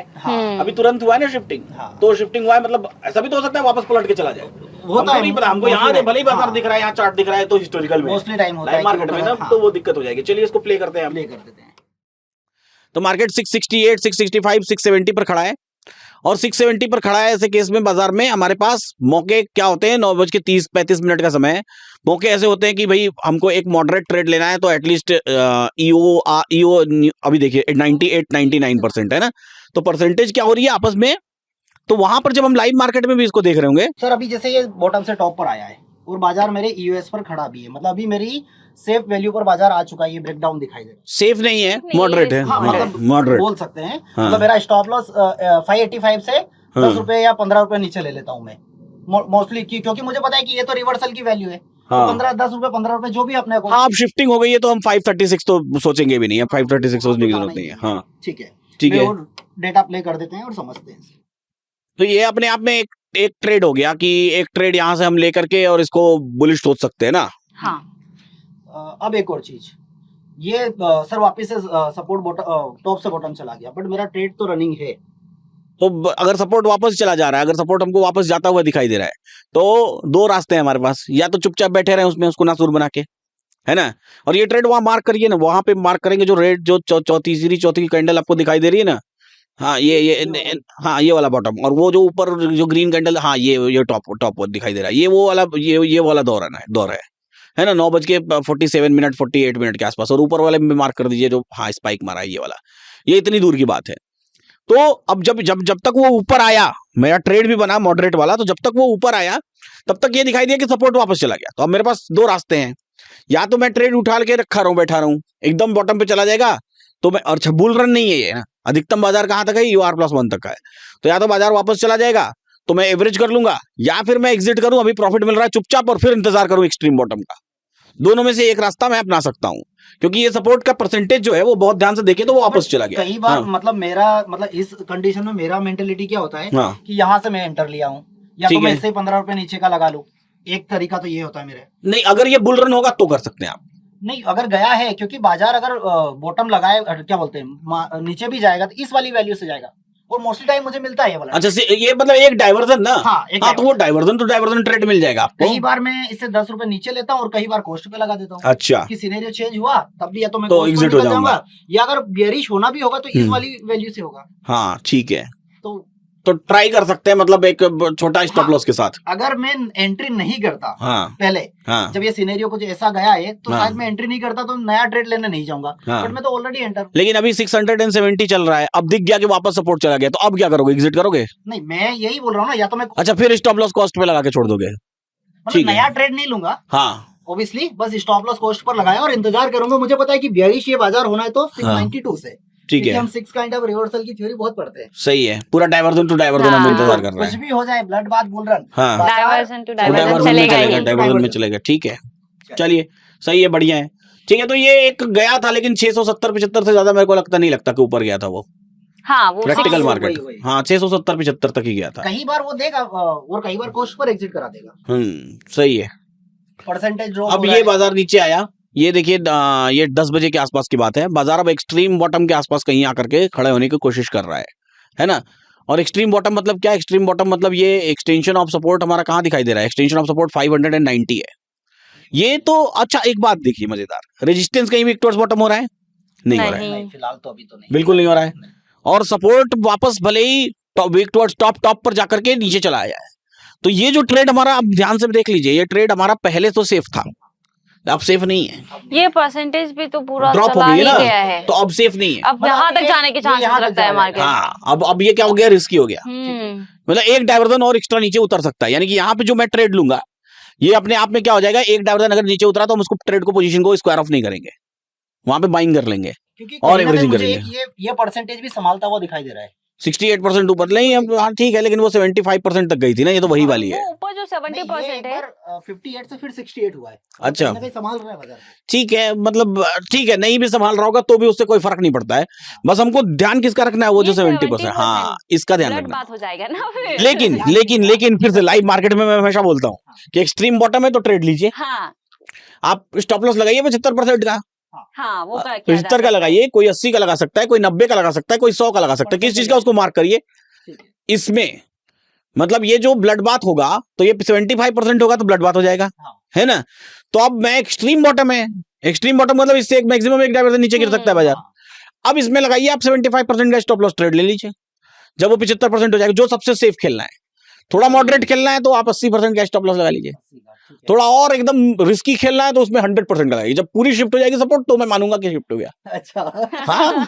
अभी तुरंत हुआ है ना शिफ्टिंग, तो शिफ्टिंग हुआ है, मतलब ऐसा भी तो हो सकता है वापस पलट के चला जाए, हमको नहीं पता, हमको यहाँ भले ही बाजार दिख रहा है, यहाँ चार्ट दिख रहा है, तो हिस्टोरिकल में मोस्टली टाइम होता है मार्केट में ना, तो वो दिक्कत हो जाएगी। चलिए इसको प्ले करते हैं, प्ले कर देते हैं। तो मार्केट 668, 665, 670 पर खड़ा है, और 670 पर खड़ा है। ऐसे केस में बाजार में हमारे पास मौके क्या होते हैं, 9:35 का समय है। मौके ऐसे होते हैं कि भाई हमको एक मॉडरेट ट्रेड लेना है, तो एटलीस्ट ईओ अभी देखिए 98-99% है ना, तो परसेंटेज क्या हो रही है आपस में, तो वहां पर जब हम लाइव मार्केट में भी इसको देख रहे होंगे। सर अभी जैसे ये बॉटम से टॉप पर आया है और बाजार मेरे EOS पर खड़ा भी है, मतलब अभी मेरी सेफ वैल्यू पर बाजार आ चुका है, ये ब्रेकडाउन दिखाई दे रहा है। सेफ नहीं है, मॉडरेट है, मतलब मॉडरेट बोल सकते हैं। मतलब मेरा स्टॉप लॉस 585 से 10 रुपए या 15 रुपए नीचे ले लेता हूँ मैं मोस्टली, क्योंकि मुझे पता है कि ये तो रिवर्सल की वैल्यू है। 10 रुपए 15 रुपए जो भी अपने को, हाँ अब शिफ्टिंग हो गई है तो हम 536 तो सोचेंगे भी नहीं है, 536 सोचने की जरूरत नहीं है। हाँ ठीक है, ठीक है। वो डेटा प्ले कर देते हैं और समझते हैं। तो ये अपने आप में एक ट्रेड हो गया कि एक ट्रेड यहाँ से हम लेकर के और इसको बुलिश सोच सकते हैं ना। हाँ। अब एक और चीज, ये सर वापस से सपोर्ट टॉप से बॉटम चला गया, बट मेरा ट्रेड तो रनिंग है। तो अगर सपोर्ट वापस चला जा रहा है, अगर सपोर्ट हमको वापस जाता हुआ दिखाई दे रहा है, तो दो रास्ते हैं हमारे पास, या तो चुपचाप बैठे रहे उसमें, उसको नासूर बना के, है ना, और ये ट्रेड वहां मार्क करिए ना, वहां पे मार्क करेंगे जो रेड जो चौथी कैंडल आपको दिखाई दे रही है ना, हाँ हाँ ये वाला बॉटम, और वो जो ऊपर जो ग्रीन कैंडल, हाँ ये टॉप दिखाई दे रहा है, ये वाला दौर है ना, 9:47 48 मिनट के आसपास, और ऊपर वाले में मार्क कर दीजिए जो हाँ स्पाइक मारा है ये वाला, ये इतनी दूर की बात है। तो अब जब तक वो ऊपर आया, मेरा ट्रेड भी बना मॉडरेट वाला, तो जब तक वो ऊपर आया तब तक ये दिखाई दिया कि सपोर्ट वापस चला गया। तो अब मेरे पास दो रास्ते हैं, या तो मैं ट्रेड उठा के रखा रहूं, बैठा रहूं, एकदम बॉटम पे चला जाएगा तो मैं, और बुल रन नहीं है ये ना, अधिकतम बाजार कहां तक है, UR+1 तक का है, तो या तो बाजार वापस चला जाएगा तो मैं एवरेज कर लूंगा, या फिर मैं एग्जिट करूं, अभी प्रॉफिट मिल रहा है चुपचाप, और फिर इंतजार करूं एक्सट्रीम बॉटम का। दोनों में से एक रास्ता मैं अपना सकता हूं, क्योंकि ये सपोर्ट का परसेंटेज जो है वो बहुत ध्यान से देखे तो वो वापस चला गया। कई बार हाँ। मतलब इस कंडीशन में मेरा मेंटेलिटी क्या होता है हाँ। कि यहाँ से मैं एंटर लिया हूँ, या तो ठीक मैं है। इससे 15 रुपए नीचे का लगा लूं। एक तरीका तो ये होता है मेरे। नहीं, अगर ये बुल रन होगा तो कर सकते हैं आप। नहीं, अगर गया है, क्योंकि बाजार अगर बॉटम लगाए, क्या बोलते हैं, नीचे भी जाएगा तो इस वाली वैल्यू से जाएगा, और मोस्टली टाइम मुझे मिलता है ये वाला। अच्छा, ये मतलब एक डाइवर्जन ना। हाँ, एक तो वो डाइवर्जन ट्रेड मिल जाएगा आपको। कई बार मैं इससे 10 रुपए नीचे लेता हूँ और कई बार कॉस्ट पे लगा देता हूँ। अच्छा, कि सिनेरियो चेंज हुआ तब भी या तो मैं तो cost पे exit हो निकल जाऊंगा। या अगर बेरिश होना भी होगा तो इस वाली वैल्यू से होगा। हाँ ठीक है, तो ट्राई कर सकते हैं, मतलब एक छोटा स्टॉप लॉस के साथ। अगर मैं एंट्री नहीं करता पहले, हाँ। जब ये सिनेरियो कुछ ऐसा गया है तो हाँ। शायद मैं एंट्री नहीं करता तो नया ट्रेड लेने नहीं जाऊंगा, हाँ। बट मैं तो ऑलरेडी एंटर। लेकिन अभी 670 चल रहा है, अब दिख गया कि वापस सपोर्ट चला गया, तो अब क्या करोगे, एग्जिट करोगे? नहीं, मैं यही बोल रहा हूँ ना, या तो मैं अच्छा, फिर स्टॉप लॉस कॉस्ट पे लगा के छोड़ दोगे? मतलब नया ट्रेड नहीं लूंगा। हाँ, obviously bus stop loss cost per लगाया और इंतजार करूंगा। मुझे पता है कि बेरिश ये बाजार होना है तो 692 से, ठीक है। हम 6 काइंड ऑफ रिवर्सल की थ्योरी बहुत पढ़ते हैं। सही है, पूरा डाइवर्जन टू डाइवर्जन हम इंतजार कर रहे कुछ हैं। भी हो जाए, blood bath bull run, divergence to divergence divergence में चलेगा चलेगा, ही। डाइवर्जन में चलेगा, ठीक है। चलिए, सही है, बढ़िया है, ठीक है। तो ये एक गया था, लेकिन 670-75 से ज्यादा मेरे को नहीं लगता कि ऊपर गया था वो। हाँ, वो प्रैक्टिकल 600 मार्केट, वही। हाँ 670-75 तक ही गया था। कई बार वो देगा और कई बार कॉस्ट पर एग्जिट करा देगा। सही है। Percentage drop. अब ये बाजार नीचे आया, ये देखिए, ये 10 बजे के आसपास की बात है, बाजार अब एक्सट्रीम बॉटम के आसपास कहीं आकर के खड़े होने की कोशिश कर रहा है ना। और एक्सट्रीम बॉटम मतलब क्या? एक्सट्रीम बॉटम मतलब ये एक्सटेंशन ऑफ सपोर्ट हमारा कहाँ दिखाई दे रहा है? एक्सटेंशन ऑफ सपोर्ट 590 है ये। तो अच्छा, एक बात देखिए मजेदार, रेजिस्टेंस कहीं भी टुवर्ड्स बॉटम हो रहा है? नहीं हो रहा है, फिलहाल तो अभी तो नहीं, बिल्कुल नहीं हो रहा है। और सपोर्ट वापस भले ही टॉप पर जाकर के नीचे चला आया है। तो ये जो ट्रेड हमारा, अब ध्यान से देख लीजिए, ये ट्रेड हमारा पहले तो सेफ था, अब सेफ नहीं है। ये परसेंटेज भी तो पूरा ड्रॉप हो चला गई ही है गया ना, है। तो अब सेफ नहीं है। अब यहाँ तक जाने के चांसेस लगता है मार्केट। हाँ, अब ये क्या हो गया, रिस्की हो गया। मतलब एक डाइवर्जन और एक्स्ट्रा नीचे उतर सकता है, यानी कि यहाँ पे जो मैं ट्रेड लूंगा, ये अपने आप में क्या हो जाएगा, एक डाइवर्जन अगर नीचे उतरा तो हम उसको ट्रेड को, पोजीशन को स्क्वायर ऑफ नहीं करेंगे, वहां पे बाइंग कर लेंगे और एवरेजिंग करेंगे। ये परसेंटेज भी संभालता हुआ दिखाई दे रहा है। 68% ऊपर नहीं, अब हाँ ठीक है, लेकिन वो 75% तक गई थी ना, ये तो वही वाली है। ऊपर जो 70% है, 58 से फिर 68 हुआ है। अच्छा, संभाल रहा है बाजार, ठीक है, मतलब ठीक है, नहीं भी संभाल रहा होगा तो भी उससे कोई फर्क नहीं पड़ता है। बस हमको ध्यान किसका रखना है, वो जो 70%, हाँ इसका ध्यान रखना। बात हो जाएगा ना फिर। लेकिन फिर से लाइव मार्केट में मैं हमेशा बोलता हूँ कि एक्सट्रीम बॉटम है तो ट्रेड लीजिए। हाँ, आप स्टॉप लॉस लगाइए 75% का, हाँ वो 75 का लगाइए, कोई 80 का लगा सकता है, कोई 90 का लगा सकता है, कोई 100 का लगा सकता है, किस चीज का उसको मार्क करिए इसमें। मतलब ये जो ब्लड बाथ होगा तो ये 75% होगा तो ब्लड बाथ हो जाएगा, है ना। तो अब मैं एक्सट्रीम बॉटम है, एक्सट्रीम बॉटम मतलब इससे एक मैक्सिमम एक डाइवर्जन नीचे गिर सकता है बाजार। अब इसमें लगाइए आप 75% का स्टॉप लॉस ट्रेड ले लीजिए, जब वो 75% हो जाएगा, जो सबसे सेफ खेलना है। थोड़ा मॉडरेट खेलना है तो आप 80% का स्टॉप लॉस लगा लीजिए, थोड़ा और एकदम रिस्की खेलना है तो उसमें 100% लगाइए। जब पूरी शिफ्ट हो जाएगी सपोर्ट तो मैं मानूंगा कि शिफ्ट हो गया। अच्छा, हाँ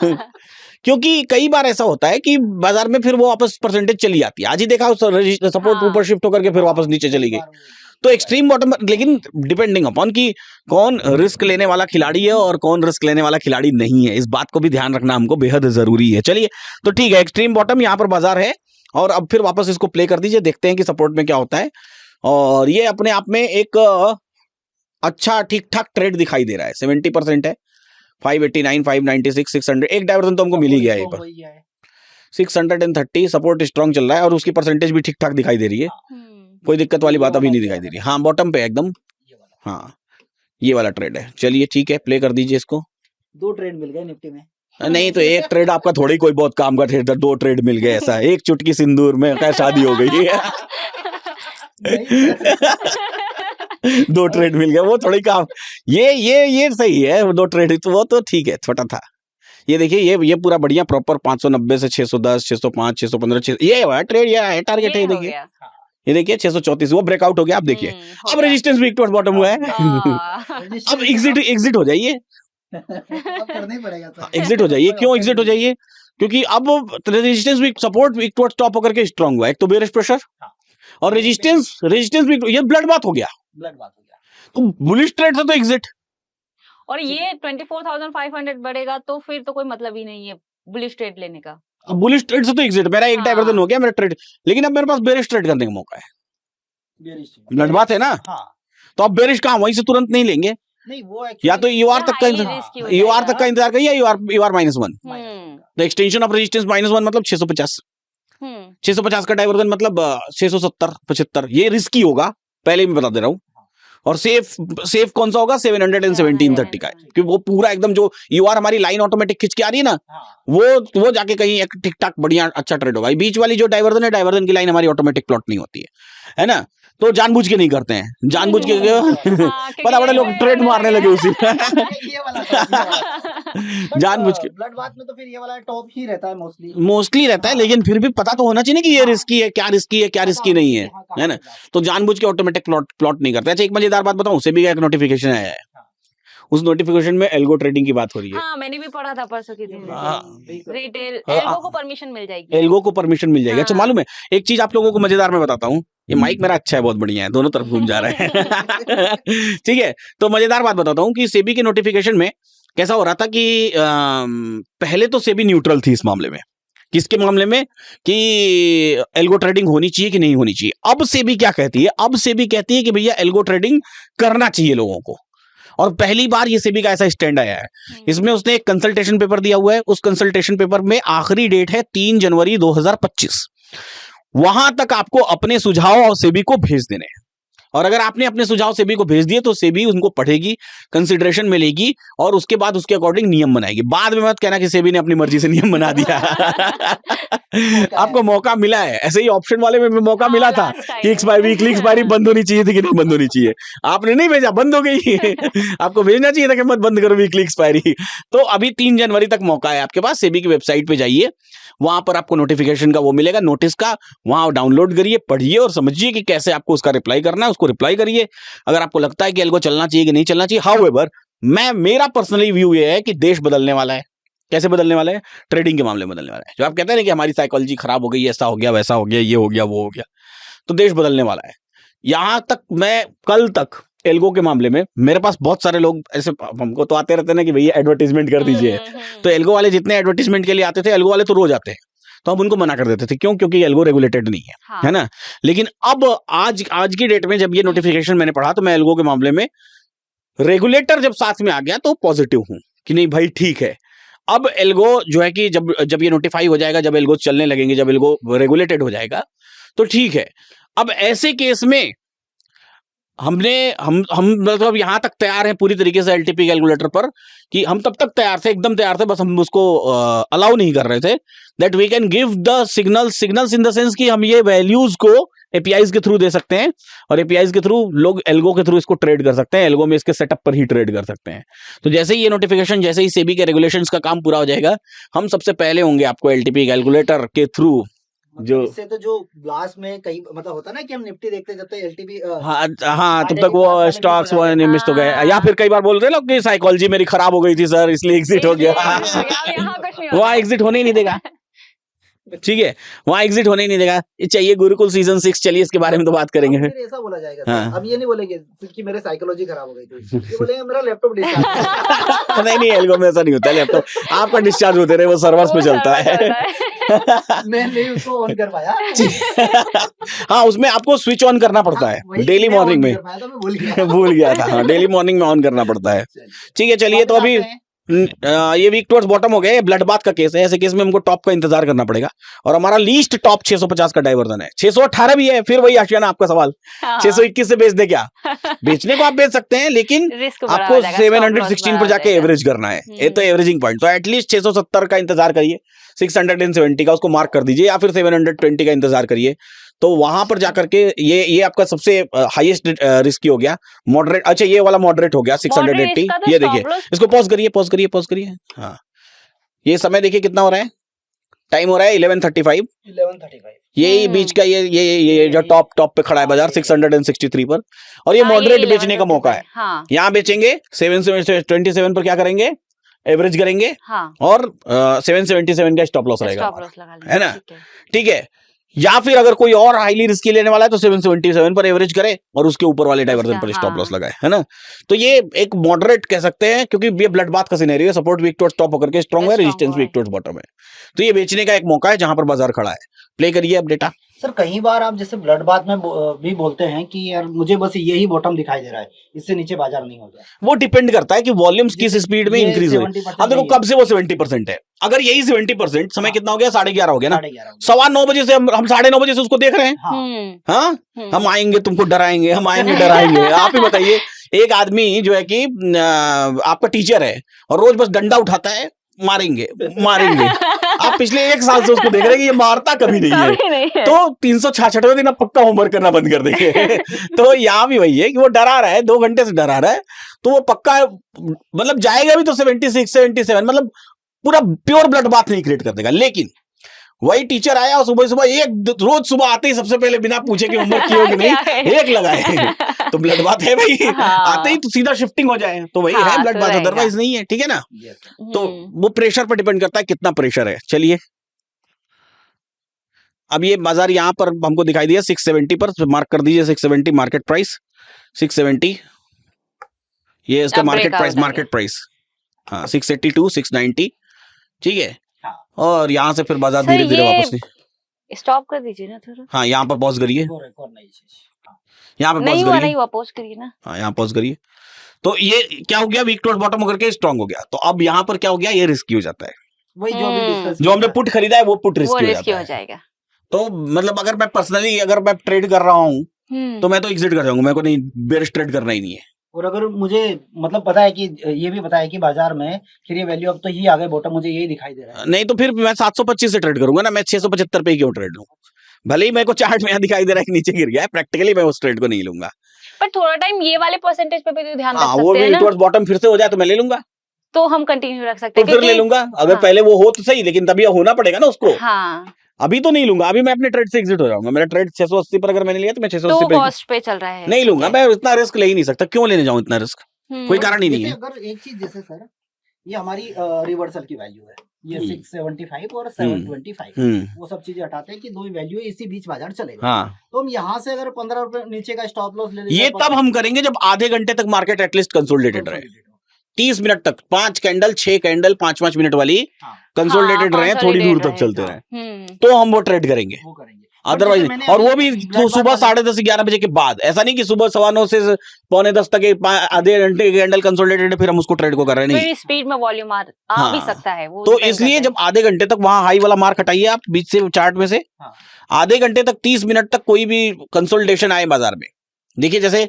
क्योंकि कई बार ऐसा होता है कि बाजार में फिर वो वापस परसेंटेज चली जाती है। आज ही देखा सपोर्ट ऊपर शिफ्ट होकर के फिर वापस नीचे चली गई। तो एक्सट्रीम बॉटम, लेकिन डिपेंडिंग अपॉन कि कौन रिस्क लेने वाला खिलाड़ी है और कौन रिस्क लेने वाला खिलाड़ी नहीं है, इस बात को भी ध्यान रखना हमको बेहद जरूरी है। चलिए, तो ठीक है, एक्सट्रीम बॉटम यहाँ पर बाजार है और अब फिर वापस इसको प्ले कर दीजिए, देखते हैं कि सपोर्ट में क्या होता है। और ये अपने आप में एक अच्छा ठीक ठाक ट्रेड दिखाई दे रहा है, 70% है, 589, 596, 600, एक डाइवर्जन तो हमको मिल ही गया है पर 630 सपोर्ट स्ट्रॉन्ग चल रहा है और उसकी परसेंटेज भी ठीक ठाक दिखाई दे रही है, कोई दिक्कत वाली बात अभी नहीं दिखाई दे रही है। हाँ बॉटम पे एकदम, हाँ ये वाला ट्रेड है। चलिए ठीक है, प्ले कर दीजिए इसको। 2 ट्रेड मिल गए निफ्टी में। नहीं तो एक ट्रेड आपका थोड़ी कोई बहुत काम का ट्रेड था, 2 ट्रेड मिल गए ऐसा, एक चुटकी सिंदूर में क्या शादी हो गई है। 2 ट्रेड मिल गए वो थोड़ी काम, ये सही है, 2 ट्रेड तो वो तो ठीक है, छोटा था। ये देखिए ये पूरा बढ़िया प्रॉपर 590 से 610, 605, 615, ये हुआ ट्रेड, ये है टारगेट है। ये देखिए, ये देखिए 634 वो ब्रेकआउट हो गया। आप देखिए अब रेजिस्टेंस वीक टुवर्ड्स बॉटम हुआ है। अब एग्जिट हो जाइए, करना ही पड़ेगा। एग्जिट हो जाइए। क्यों एग्जिट हो जाइए? क्योंकि अब resistance weak, support weak towards top होकर के स्ट्रांग हुआ है। एक तो बेरिश प्रेशर और रेजिस्टेंस वीक, ये ब्लड बात हो गया, तो बुलिश ट्रेड से तो एग्जिट। और ये 24,500 बढ़ेगा तो फिर तो कोई मतलब ही नहीं है बुलिश ट्रेड लेने का। अब बुलिश ट्रेड से तो एग्जिट, मेरा एक डाइवर्जन हो गया मेरा ट्रेड, लेकिन अब मेरे पास बेरिश ट्रेड करने का मौका है। ब्लड बात है ना, तो अब बेरिश कहाँ, वहीं से तुरंत नहीं लेंगे, नहीं वो या तो यूआर तक का इंतजार करिए, यूआर -1, तो एक्सटेंशन ऑफ रेजिस्टेंस -1 मतलब 650, 650 का डाइवर्जन मतलब 670, 75, ये रिस्की होगा, पहले ही मैं बता दे रहा हूँ। और सेफ कौन सा होगा? 717.30 का है, क्योंकि वो पूरा एकदम जो यूआर हमारी लाइन ऑटोमेटिक खिंच के आ रही है ना, वो जाके कहीं एक ठीक ठाक बढ़िया अच्छा ट्रेड होगा। बीच वाली जो डाइवर्जन है, डाइवर्जन की लाइन हमारी ऑटोमेटिक प्लॉट नहीं होती है ना, तो जानबूझ के नहीं करते हैं, जानबूझ के पता बड़े लोग ट्रेड मारने लगे उसी जानबूझ के। ब्लड बात में तो फिर ये वाला टॉप ही रहता है मोस्टली रहता है, लेकिन फिर भी पता तो होना चाहिए कि ये रिस्की है, क्या रिस्की नहीं है ना, तो जानबूझ के ऑटोमेटिक प्लॉट नहीं करते। अच्छा एक मजेदार बात बताऊं, सेबी का एक नोटिफिकेशन आया है, उस नोटिफिकेशन में एल्गो ट्रेडिंग की बात हो रही है। हाँ, मैंने भी पढ़ा था परसों के दिन। रिटेल एल्गो को परमिशन मिल जाएगी, एल्गो को परमिशन मिल जाएगी। अच्छा मालूम है, एक चीज आप लोगों को मजेदार मैं बताता हूँ, ये माइक मेरा अच्छा है, बहुत बढ़िया है, दोनों तरफ घूम जा रहा है। ठीक है, तो मजेदार बात बताता हूँ कि सेबी के नोटिफिकेशन में कैसा हो रहा था कि पहले तो सेबी न्यूट्रल थी इस मामले में, किसके मामले में, कि एल्गो ट्रेडिंग होनी चाहिए कि नहीं होनी चाहिए। अब सेबी क्या कहती है? अब सेबी कहती है कि भैया एल्गो ट्रेडिंग करना चाहिए लोगों को, और पहली बार ये सेबी का ऐसा स्टैंड आया है। इसमें उसने एक कंसल्टेशन पेपर दिया हुआ है, उस कंसल्टेशन पेपर में आखिरी डेट है 3 जनवरी 2025। वहां तक आपको अपने सुझाव और सेबी को भेज देने हैं, और अगर आपने अपने सुझाव सेबी को भेज दिए तो सेबी उनको पढ़ेगी, कंसिडरेशन में लेगी और उसके बाद उसके अकॉर्डिंग नियम बनाएगी। बाद में मत कहना कि सेबी ने अपनी मर्जी से नियम बना दिया। आपको मौका मिला है, ऐसे ही ऑप्शन वाले में मौका मिला था कि वीकली एक्सपायरी बंद होनी चाहिए थी कि नहीं बंद होनी चाहिए, आपने नहीं भेजा, बंद हो गई। आपको भेजना चाहिए था कि मत बंद करो वीकली एक्सपायरी। तो अभी 3 जनवरी तक मौका है आपके पास, सेबी की वेबसाइट पे जाइए, वहां पर आपको नोटिफिकेशन का वो मिलेगा, नोटिस का, वहां डाउनलोड करिए, पढ़िए और समझिए कि कैसे आपको उसका रिप्लाई करना है, उसको रिप्लाई करिए। अगर आपको लगता है कि एल्गो चलना चाहिए कि नहीं चलना चाहिए। हाउएवर मेरा पर्सनली व्यू ये है कि देश बदलने वाला है। कैसे बदलने वाला है? ट्रेडिंग के मामले में बदलने वाला है। जो आप कहते हैं ना कि हमारी साइकोलॉजी खराब हो गई, ऐसा हो गया, वैसा हो गया, ये हो गया, वो हो गया, तो देश बदलने वाला है। यहां तक मैं कल तक एल्गो के मामले में, मेरे पास बहुत सारे लोग ऐसे, हमको तो आते रहते हैं ना कि भैया एडवर्टीजमेंट कर दीजिए, तो एल्गो वाले जितने एडवर्टीजमेंट के लिए आते थे, एल्गो वाले तो रोज आते हैं, तो हम उनको मना कर देते थे। क्यों? क्योंकि एल्गो रेगुलेटेड नहीं है, हाँ। है ना। लेकिन अब आज की डेट में जब ये नोटिफिकेशन मैंने पढ़ा, तो मैं एल्गो के मामले में रेगुलेटर जब साथ में आ गया तो पॉजिटिव हूं कि नहीं भाई ठीक है। अब एल्गो जो है कि जब ये नोटिफाई हो जाएगा, जब एल्गो चलने लगेंगे, जब एल्गो रेगुलेटेड हो जाएगा तो ठीक है। अब ऐसे केस में हम मतलब यहां तक तैयार हैं पूरी तरीके से एलटीपी कैलकुलेटर पर, कि हम तब तक तैयार थे, एकदम तैयार थे, बस हम उसको अलाउ नहीं कर रहे थे, that we can give the signals in the sense कि हम ये वैल्यूज को एपीआईज के थ्रू दे सकते हैं, और एपीआईज के थ्रू लोग एल्गो के थ्रू इसको ट्रेड कर सकते हैं, एल्गो में इसके सेटअप पर ही ट्रेड कर सकते हैं। तो जैसे ही ये नोटिफिकेशन, जैसे ही सेबी के रेगुलेशंस का काम पूरा हो जाएगा, हम सबसे पहले होंगे आपको एलटीपी कैलकुलेटर के थ्रू जो इससे तो जो लास्ट में कई मतलब होता है ना कि हम निफ्टी देखते जब तक एलटीपी हाँ तब तक वो स्टॉक्स वो मिस हो गए, या फिर कई बार बोलते हैं लोग कि साइकोलॉजी मेरी खराब हो गई थी सर, इसलिए एग्जिट हो गया। वहाँ एग्जिट होने ही नहीं देगा, ठीक है, वहाँ एग्जिट होने ही नहीं देगा। ये चाहिए गुरुकुल सीजन 6, चलिए इसके बारे में तो बात करेंगे। फिर ऐसा बोला जाएगा हाँ। अब ये नहीं बोलेंगे कि मेरे साइकोलॉजी खराब हो गई थी, ये बोलेंगे मेरा लैपटॉप डिस्चार्ज। नहीं एल्गो में ऐसा नहीं होता, लैपटॉप आपका डिस्चार्ज होते रहे, वो सर्वर्स पे चलता है। मैं नहीं उसको ऑन कर पाया। हाँ उसमें आपको स्विच ऑन करना पड़ता है डेली मॉर्निंग में, भूल गया था, हाँ डेली मॉर्निंग में ऑन करना पड़ता है। ठीक है चलिए, तो अभी ये वीक टुवर्ड्स बॉटम हो गए, ब्लड बाथ का केस है, ऐसे केस में हमको टॉप का इंतजार करना पड़ेगा और हमारा लीस्ट टॉप 650 का डाइवर्जन है, 618 भी है, फिर वही आशियाना आपका सवाल, हाँ। 621 से बेच दे क्या? बेचने को आप बेच सकते हैं लेकिन रिस्क बड़ा आपको हो जाएगा, 716 पर जाके एवरेज करना है, ये तो एवरेजिंग पॉइंट, तो एटलीस्ट 670 का इंतजार करिए, 670 का उसको मार्क कर दीजिए या फिर 720 का इंतजार करिए, तो वहां पर जाकर के ये आपका सबसे हाईएस्ट रिस्की हो गया, मॉडरेट, अच्छा ये वाला मॉडरेट हो गया 680, ये देखिए, इसको पॉज करिए, हाँ ये समय देखिए कितना हो रहा है, टाइम हो रहा है 11:35, यही बीच का ये जो टॉप पे खड़ा है बाजार 663 पर, और ये मॉडरेट बेचने का मौका है, यहाँ बेचेंगे 727 पर, क्या करेंगे, एवरेज करेंगे, और 777 का स्टॉप लॉस रहेगा, है ना, ठीक है, या फिर अगर कोई और हाईली रिस्की लेने वाला है तो 777 पर एवरेज करे और उसके ऊपर वाले डाइवर्जन पर स्टॉप लॉस लगाए, है ना, तो ये एक मॉडरेट कह सकते हैं क्योंकि ये ब्लड बाथ का सिनेरियो है, सपोर्ट वीक टुवर्ड्स टॉप होकर के स्ट्रांग है, रेजिस्टेंस वीक टुवर्ड्स बॉटम है, तो ये बेचने का एक मौका है जहां पर बाजार खड़ा है, प्ले करिए अब डेटा। सर कई बार आप जैसे ब्लड बाथ में भी बोलते हैं कि यार मुझे बस यही बॉटम दिखाई दे रहा है, इससे नीचे बाजार नहीं हो गया, वो डिपेंड करता है कि वॉल्यूम्स किस स्पीड में इंक्रीज हुए, अब देखो कब से वो 70% है, अगर यही 70%, समय कितना हो गया, 11:30 हो गया ना, 9:15 बजे से हम 9:30 बजे से उसको देख रहे हैं, हाँ हम आएंगे तुमको डराएंगे, हम आएंगे डराएंगे, आप ही बताइए, एक आदमी जो है कि आपका टीचर है और रोज बस डंडा उठाता है, मारेंगे, आप पिछले 1 साल से उसको देख रहे हैं कि ये मारता कभी नहीं है, तो 366वें दिन आप पक्का होमवर्क करना बंद कर देंगे तो यहाँ भी वही है कि वो डरा रहा है, 2 घंटे से डरा रहा है, तो वो पक्का मतलब जाएगा भी तो 76 77, मतलब पूरा प्योर ब्लड बाथ नहीं क्रिएट कर देगा, लेकिन वही टीचर आया और सुबह एक रोज सुबह आते ही सबसे पहले बिना पूछे कि होमवर्क किया कि नहीं, एक लगाए तो ब्लड बाथ है भाई, आते ही तो सीधा शिफ्टिंग हो जाए, तो वही है ब्लड बाथ, अदरवाइज नहीं है, ठीक है ना, तो वो प्रेशर पर डिपेंड करता है कितना प्रेशर है। चलिए अब ये बाजार यहाँ पर हमको दिखाई दिया 670 पर, मार्क कर दीजिए 670 मार्केट प्राइस, 670 ये इसका मार्केट प्राइस, हाँ 682 690, ठीक है, और यहाँ से फिर बाजार धीरे धीरे वापस नहीं, स्टॉप कर दीजिए ना थोड़ा, हाँ यहाँ पर पॉज करिए, यहाँ पे पॉज करिए ना, हाँ यहाँ पॉज करिए, तो ये क्या हो गया, वीक टुवर्ड्स बॉटम होकर के स्ट्रांग हो गया, तो अब यहाँ पर क्या हो गया, ये रिस्की हो जाता है, वही जो हमने पुट खरीदा है वो पुट रिस्की हो जाएगा, तो मतलब अगर मैं पर्सनली अगर मैं ट्रेड कर रहा हूँ तो मैं तो एग्जिट कर जाऊंगा, मेरे को नहीं बेरिश ट्रेड करना ही नहीं है, और अगर मुझे मतलब पता है कि ये भी पता है कि बाजार में फिर ये वैल्यू अब तो ही आ गए बॉटम, मुझे यही दिखाई दे रहा है, नहीं तो फिर मैं 725 से ट्रेड करूंगा ना, मैं 675 पे क्यों ट्रेड लूं, भले ही मेरे को चार्ट में दिखाई दे रहा है कि नीचे गिर गया है, प्रैक्टिकली मैं उस ट्रेड को नहीं लूंगा, पर थोड़ा टाइम ये वाले परसेंटेज पे भी तो ध्यान रख सकते हैं, वो वीक टुवर्ड्स बॉटम फिर से हो जाए तो मैं ले लूंगा, तो हम कंटिन्यू रख सकते हैं, तो फिर ले लूंगा, अगर पहले वो हो तो सही, लेकिन तभी होना पड़ेगा ना उसको, अभी तो नहीं लूंगा, अभी मैं अपने ट्रेड से एग्जिट हो जाऊंगा, मेरा ट्रेड 680 पर अगर मैंने लिया तो मैं 680 पे कॉस्ट पे चल रहा है, नहीं लूंगा, मैं इतना रिस्क ले ही नहीं सकता, क्यों लेने जाऊं इतना रिस्क, कोई कारण ही नहीं है। अगर एक चीज जैसे सर ये हमारी रिवर्सल की वैल्यू है, ये 675 और 725 वो सब चीजें हटाते हैं कि दो वैल्यू इसी बीच बाजार चलेगा, हाँ। तो हम यहाँ से अगर 15 रुपए नीचे का स्टॉप लॉस ले, ये तब हम करेंगे जब आधे घंटे तक मार्केट एटलीस्ट कंसोलिडेटेड रहे, 30 मिनट तक 5 कैंडल 6 कैंडल 5-5 मिनट वाली कंसोलिडेटेड रहे, थोड़ी दूर तक चलते रहे, तो हम वो ट्रेड करेंगे, अदरवाइज, और वो भी सुबह 10:30 11 बजे के बाद, ऐसा नहीं कि सुबह 9:15 से 9:45 तक आधे घंटे कैंडल कंसोलिडेटेड फिर हम उसको ट्रेड को कर रहे नहीं, स्पीड में वॉल्यूम आ भी सकता है वो, तो इसलिए जब आधे घंटे तक वहां हाई वाला मार्क हटाइए आप बीच से चार्ट में से, आधे घंटे तक 30 मिनट तक कोई भी कंसोलिडेशन आए बाजार में, देखिए जैसे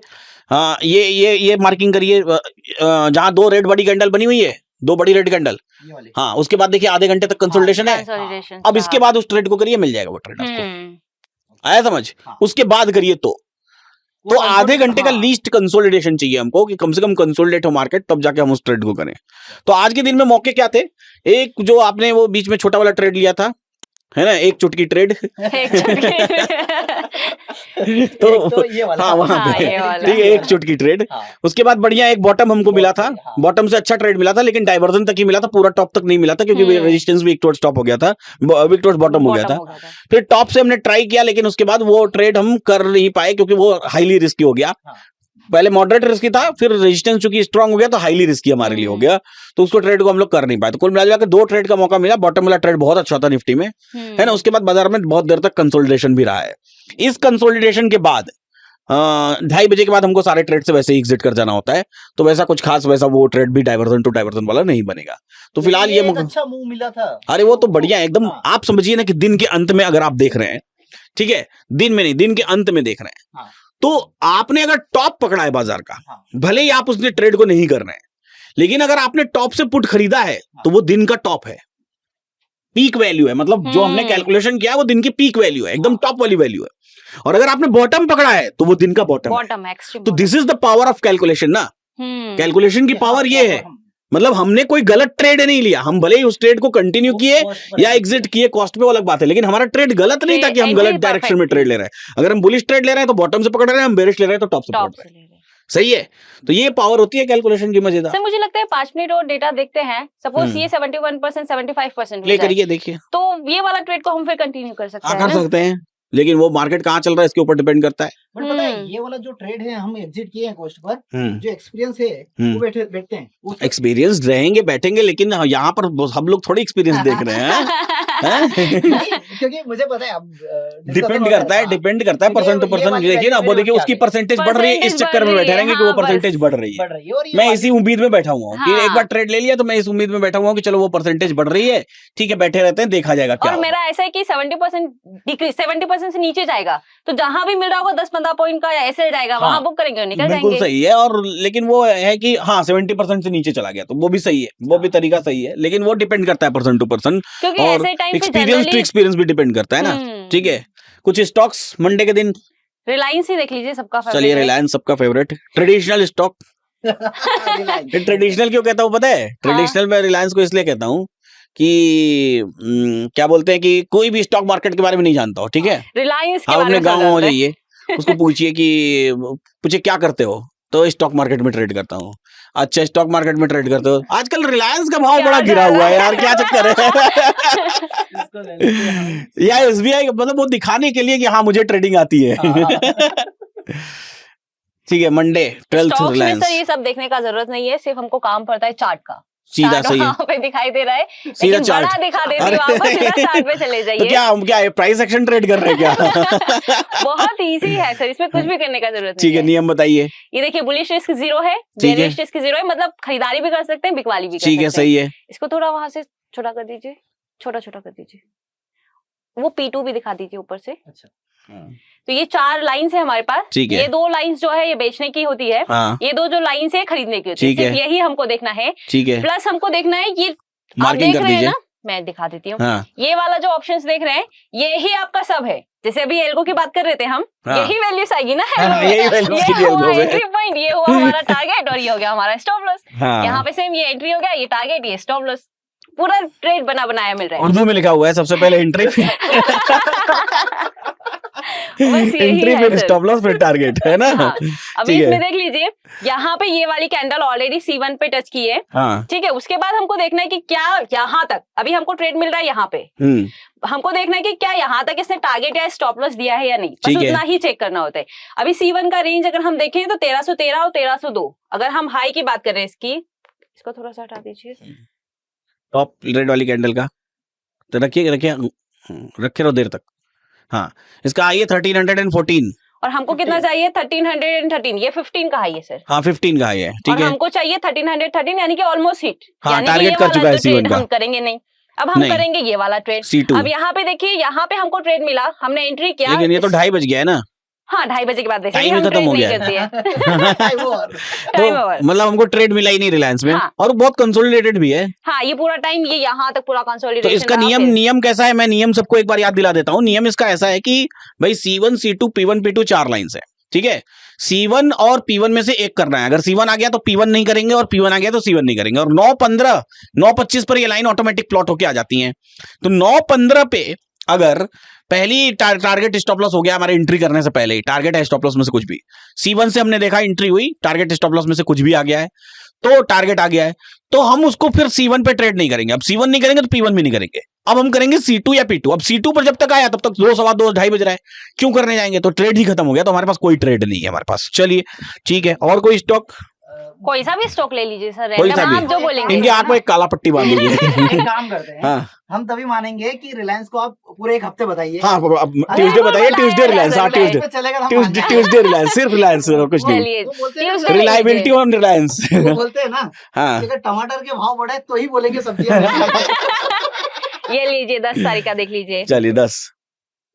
ये मार्किंग करिए जहां 2 रेड बड़ी कैंडल बनी हुई है, 2 बड़ी रेड कैंडल, हाँ उसके बाद देखिए आधे घंटे तक कंसोलिडेशन है, अब इसके बाद उस ट्रेड को करिए, मिल जाएगा वो ट्रेड आपको, आया समझ, उसके बाद करिए तो आधे घंटे का लीस्ट कंसोलिडेशन चाहिए हमको कि कम से कम कंसोलिडेट हो मार्केट, तब जाके हम उस ट्रेड को करें। तो आज के दिन में मौके क्या थे, एक जो आपने वो बीच में छोटा वाला ट्रेड लिया था, है ना, एक चुटकी ट्रेड तो ये वाला, हाँ वहां पे ठीक है, एक चुटकी ट्रेड, उसके बाद बढ़िया एक बॉटम हमको मिला था, बॉटम से अच्छा ट्रेड मिला था, लेकिन डाइवर्जन तक ही मिला था, पूरा टॉप तक नहीं मिला था क्योंकि रेजिस्टेंस वीक टुवर्ड्स टॉप हो गया था, वीक टुवर्ड्स बॉटम हो गया था, फिर टॉप से हमने ट्राई किया, लेकिन उसके बाद वो ट्रेड हम कर नहीं पाए क्योंकि वो हाईली रिस्की हो गया, पहले मॉडरेट रिस्की था, फिर रेजिस्टेंस चूंकि स्ट्रांग हो गया तो हाईली रिस्की हमारे लिए हो गया, तो उसको ट्रेड को हम लोग कर नहीं पाए, तो कुल मिला के 2 ट्रेड का मौका मिला, बॉटम वाला ट्रेड बहुत अच्छा था निफ्टी में, है ना, उसके बाद बाजार में बहुत देर तक कंसोलिडेशन भी रहा है, इस कंसोलिडेशन के बाद 2:30 बजे के बाद हमको सारे ट्रेड से वैसे ही एग्जिट कर जाना होता है, तो वैसा कुछ खास वैसा वो ट्रेड भी डाइवर्जन टू डाइवर्जन वाला नहीं बनेगा। तो फिलहाल ये एक अच्छा मूव मिला था। अरे वो तो बढ़िया है एकदम। हाँ। आप समझिए ना कि दिन के अंत में अगर आप देख रहे हैं, ठीक है, दिन में नहीं, दिन के अंत में देख रहे हैं, हाँ। तो आपने अगर टॉप पकड़ा है बाजार का, हाँ। भले ही आप उसने ट्रेड को नहीं कर रहे हैं, लेकिन अगर आपने टॉप से पुट खरीदा है तो वो दिन का टॉप है, पीक वैल्यू है, मतलब जो हमने कैलकुलेशन किया है वो दिन की पीक वैल्यू है, एकदम टॉप वाली वैल्यू है। और अगर आपने बॉटम पकड़ा है तो वो दिन का बॉटम है। तो this is the power of calculation ना। कैलकुलेशन की पावर ये है, मतलब हमने कोई गलत ट्रेड नहीं लिया, हम भले ही उस ट्रेड को कंटिन्यू किए या एग्जिट किए, कॉस्ट पे वो अलग बात है, लेकिन हमारा ट्रेड गलत नहीं था कि हम गलत डायरेक्शन में ट्रेड ले रहे हैं। अगर हम बुलिश ट्रेड ले रहे हैं तो बॉटम से पकड़ रहे हैं, हम बेरिश ले रहे हैं तो टॉप से पकड़ रहे हैं। सही है। तो ये पावर होती है कैलकुलेशन की, मजेदार। सर मुझे लगता है 5 मिनट और डेटा देखते हैं, सपोज ये 71% 75% ले करिए, देखिए, तो ये वाला ट्रेड को हम फिर कंटिन्यू कर सकते हैं। कर सकते हैं, लेकिन वो मार्केट कहाँ चल रहा है इसके ऊपर डिपेंड करता है। बट पता है ये वाला जो ट्रेड है हम एग्जिट किए हैं कॉस्ट पर, जो एक्सपीरियंस है वो बैठते हैं, एक्सपीरियंस रहेंगे, बैठेंगे, लेकिन यहाँ पर हम लोग थोड़ी एक्सपीरियंस देख रहे हैं। क्योंकि मुझे पता है अब डिपेंड करता है परसेंट टू परसेंट। देखिए ना, वो देखिए उसकी परसेंटेज बढ़ रही है, इस चक्कर में बैठे रहेंगे कि वो परसेंटेज बढ़ रही है। मैं इसी उम्मीद में बैठा हुआ हूँ कि एक बार ट्रेड ले लिया तो मैं इस उम्मीद में बैठा हुआ हूँ कि चलो वो परसेंटेज बढ़ रही है, ठीक है, बैठे रहते हैं, देखा जाएगा क्या। और मेरा ऐसा है कि 70% डिक्रीज, 70% से नीचे जाएगा तो जहां भी मिल रहा होगा 10-15 पॉइंट का ऐसे जाएगा, वहां बुक करेंगे और निकल जाएंगे। बिल्कुल सही है। और लेकिन वो है कि हाँ 70% से नीचे चला गया तो वो भी सही है, वो भी तरीका सही है, लेकिन वो डिपेंड करता है परसेंट टू परसेंट, और एक्सपीरियंस टू एक्सपीरियंस भी डिपेंड करता है ना। ठीक है, कुछ स्टॉक्स मंडे के दिन रिलायंस ही देख लीजिए, सबका फेवरेट। चलिए, रिलायंस सबका फेवरेट, ट्रेडिशनल स्टॉक। ट्रेडिशनल क्यों कहता हूँ पता है? ट्रेडिशनल में रिलायंस को इसलिए कहता हूँ कि क्या बोलते हैं कि कोई भी स्टॉक मार्केट के बारे में नहीं जानता हो, ठीक है, रिलायंस आप अपने गाँव हो जाइए, उसको पूछिए कि पूछे क्या करते हो, तो स्टॉक मार्केट में ट्रेड करता हूँ। अच्छा, स्टॉक मार्केट में ट्रेड करते हो, आजकल रिलायंस का भाव बड़ा गिरा हुआ है यार, क्या चक्कर है? या एसबीआई, मतलब वो दिखाने के लिए कि हाँ मुझे ट्रेडिंग आती है। ठीक है, मंडे 12th रिलायंस। सर ये सब देखने का जरूरत नहीं है, सिर्फ हमको काम पड़ता है चार्ट का। सीधा सही है, पे दिखाई दे रहा है, सीधा चार्ट बड़ा दिखा देती हूं आपको, सीधा चार्ट पे चले जाइए। तो क्या प्राइस एक्शन ट्रेड कर रहे हैं क्या? बहुत इजी है सर, इसमें कुछ भी करने का जरूरत नहीं। ठीक है, नियम बताइए। ये देखिए, बुलिश रिस्क 0 है, बेयरिश रिस्क 0 है, मतलब खरीदारी भी कर सकते हैं, बिकवाली भी कर सकते हैं। ठीक है, सही है। इसको थोड़ा वहां से छोटा कर दीजिए, छोटा कर दीजिए, वो P2 भी दिखा दीजिए ऊपर से। अच्छा, तो ये 4 लाइंस है हमारे पास। ये 2 लाइंस जो है ये बेचने की होती है, ये 2 जो लाइंस है खरीदने की होती है, सिर्फ यही हमको देखना है। ठीक है, प्लस हमको देखना है ये आप देख रहे हैं ना, मैं दिखा देती हूँ। ये वाला जो ऑप्शंस देख रहे हैं, ये ही आपका सब है। जैसे अभी एल्गो की बात कर रहे थे हम, यही वैल्यूज आएगी ना, ये हुआ एंट्री पॉइंट, ये हुआ हमारा टारगेट, और ये हो गया हमारा स्टॉप लॉस। यहाँ पे सेम ये एंट्री हो गया, ये टारगेट, ये स्टॉप लॉस, पूरा ट्रेड बनाया मिल रहा है। उर्दू में लिखा हुआ है सबसे पहले एंट्री, एंट्री फिर स्टॉप लॉस फिर टारगेट, है ना। अभी इसमें देख लीजिए, यहाँ पे ये वाली कैंडल ऑलरेडी C1 पे टच की है। ठीक है, उसके बाद हमको देखना है कि क्या यहाँ तक, अभी हमको ट्रेड मिल रहा है यहाँ पे, हमको देखना है कि क्या यहाँ तक इसने टारगेट या स्टॉप लॉस दिया है या नहीं, बस उतना ही चेक करना होता है। अभी C1 का रेंज अगर हम देखें तो 1313 और 1302, अगर हम हाई की बात कर रहे हैं इसकी, इसको थोड़ा सा हटा दीजिए, टॉप रेड वाली कैंडल का तो रखिए रखे रहो देर तक। हाँ, इसका हाई है 1314, और हमको कितना चाहिए 1313, ये 15 का हाई है सर। हाँ, 15 का हाई है, ठीक है, हमको चाहिए 1313, यानी कि ऑलमोस्ट हिट। हाँ, टारगेट कर चुका है C1 का। हम करेंगे नहीं, अब हम करेंगे ये वाला ट्रेड C2। अब यहाँ पे देखिए, यहाँ पे हमको ट्रेड मिला, हमने एंट्री किया, लेकिन ये तो 2:30 बज गया है ना। हाँ, 2:30 बजे के बाद टाइम खत्म हो गया है। तो मतलब हमको ट्रेड मिला ही नहीं रिलायंस में, और बहुत कंसोलिडेटेड भी है। हाँ, ये पूरा टाइम ये यहाँ तक पूरा कंसोलिडेशन। तो इसका नियम कैसा है, मैं नियम सबको एक बार याद दिला देता हूँ। नियम इसका ऐसा है कि भाई C1, C2, P1, P2 4 lines है, ठीक है। C1 और P1 में से एक करना है, अगर C1 आ गया तो P1 नहीं करेंगे, और P1 आ गया तो C1 नहीं करेंगे। और 9:15, 9:25 पर ये लाइन ऑटोमेटिक प्लॉट होके आ जाती है। तो 9:15 पे अगर पहली टारगेट स्टॉप लॉस हो गया हमारे एंट्री करने से पहले ही, टारगेट है स्टॉप लॉस में से कुछ भी, C1 से हमने देखा एंट्री हुई, टारगेट स्टॉप लॉस में से कुछ भी आ गया है, तो टारगेट आ गया है, तो हम उसको फिर C1 पे ट्रेड नहीं करेंगे। अब C1 नहीं करेंगे तो P1 भी नहीं करेंगे, अब हम करेंगे C2 या P2। अब C2 पर जब तक आया तब तक 2, सवा 2, 2:30 बज रहा है, क्यों करने जाएंगे, तो ट्रेड ही खत्म हो गया, तो हमारे पास कोई ट्रेड नहीं है हमारे पास। चलिए ठीक है, और कोई स्टॉक कोई सा भी स्टॉक ले लीजिए सर, कोई सा रैंडम भी। आप जो बोलेंगे। इनकी आंख में एक काला पट्टी बांध लीजिए। एक काम करते हैं, हाँ हम तभी मानेंगे कि रिलायंस को आप पूरे एक हफ्ते बताइए। हाँ, ट्यूसडे बताइए, ट्यूसडे रिलायंस, हाँ ट्यूसडे चलेगा तो हम मान जाएंगे। ट्यूसडे रिलायंस, सिर्फ रिलायंस और कुछ नहीं। चलिए वो बोलते हैं ना, Tuesday ले रिलायबिलिटी लीजिए। ऑन रिलायंस। वो बोलते हैं ना हाँ कि अगर टमाटर के भाव बढ़े तो ही बोलेंगे सब्जियां महंगी। ये लीजिए 10 तारीख का देख लीजिए। चलिए 10।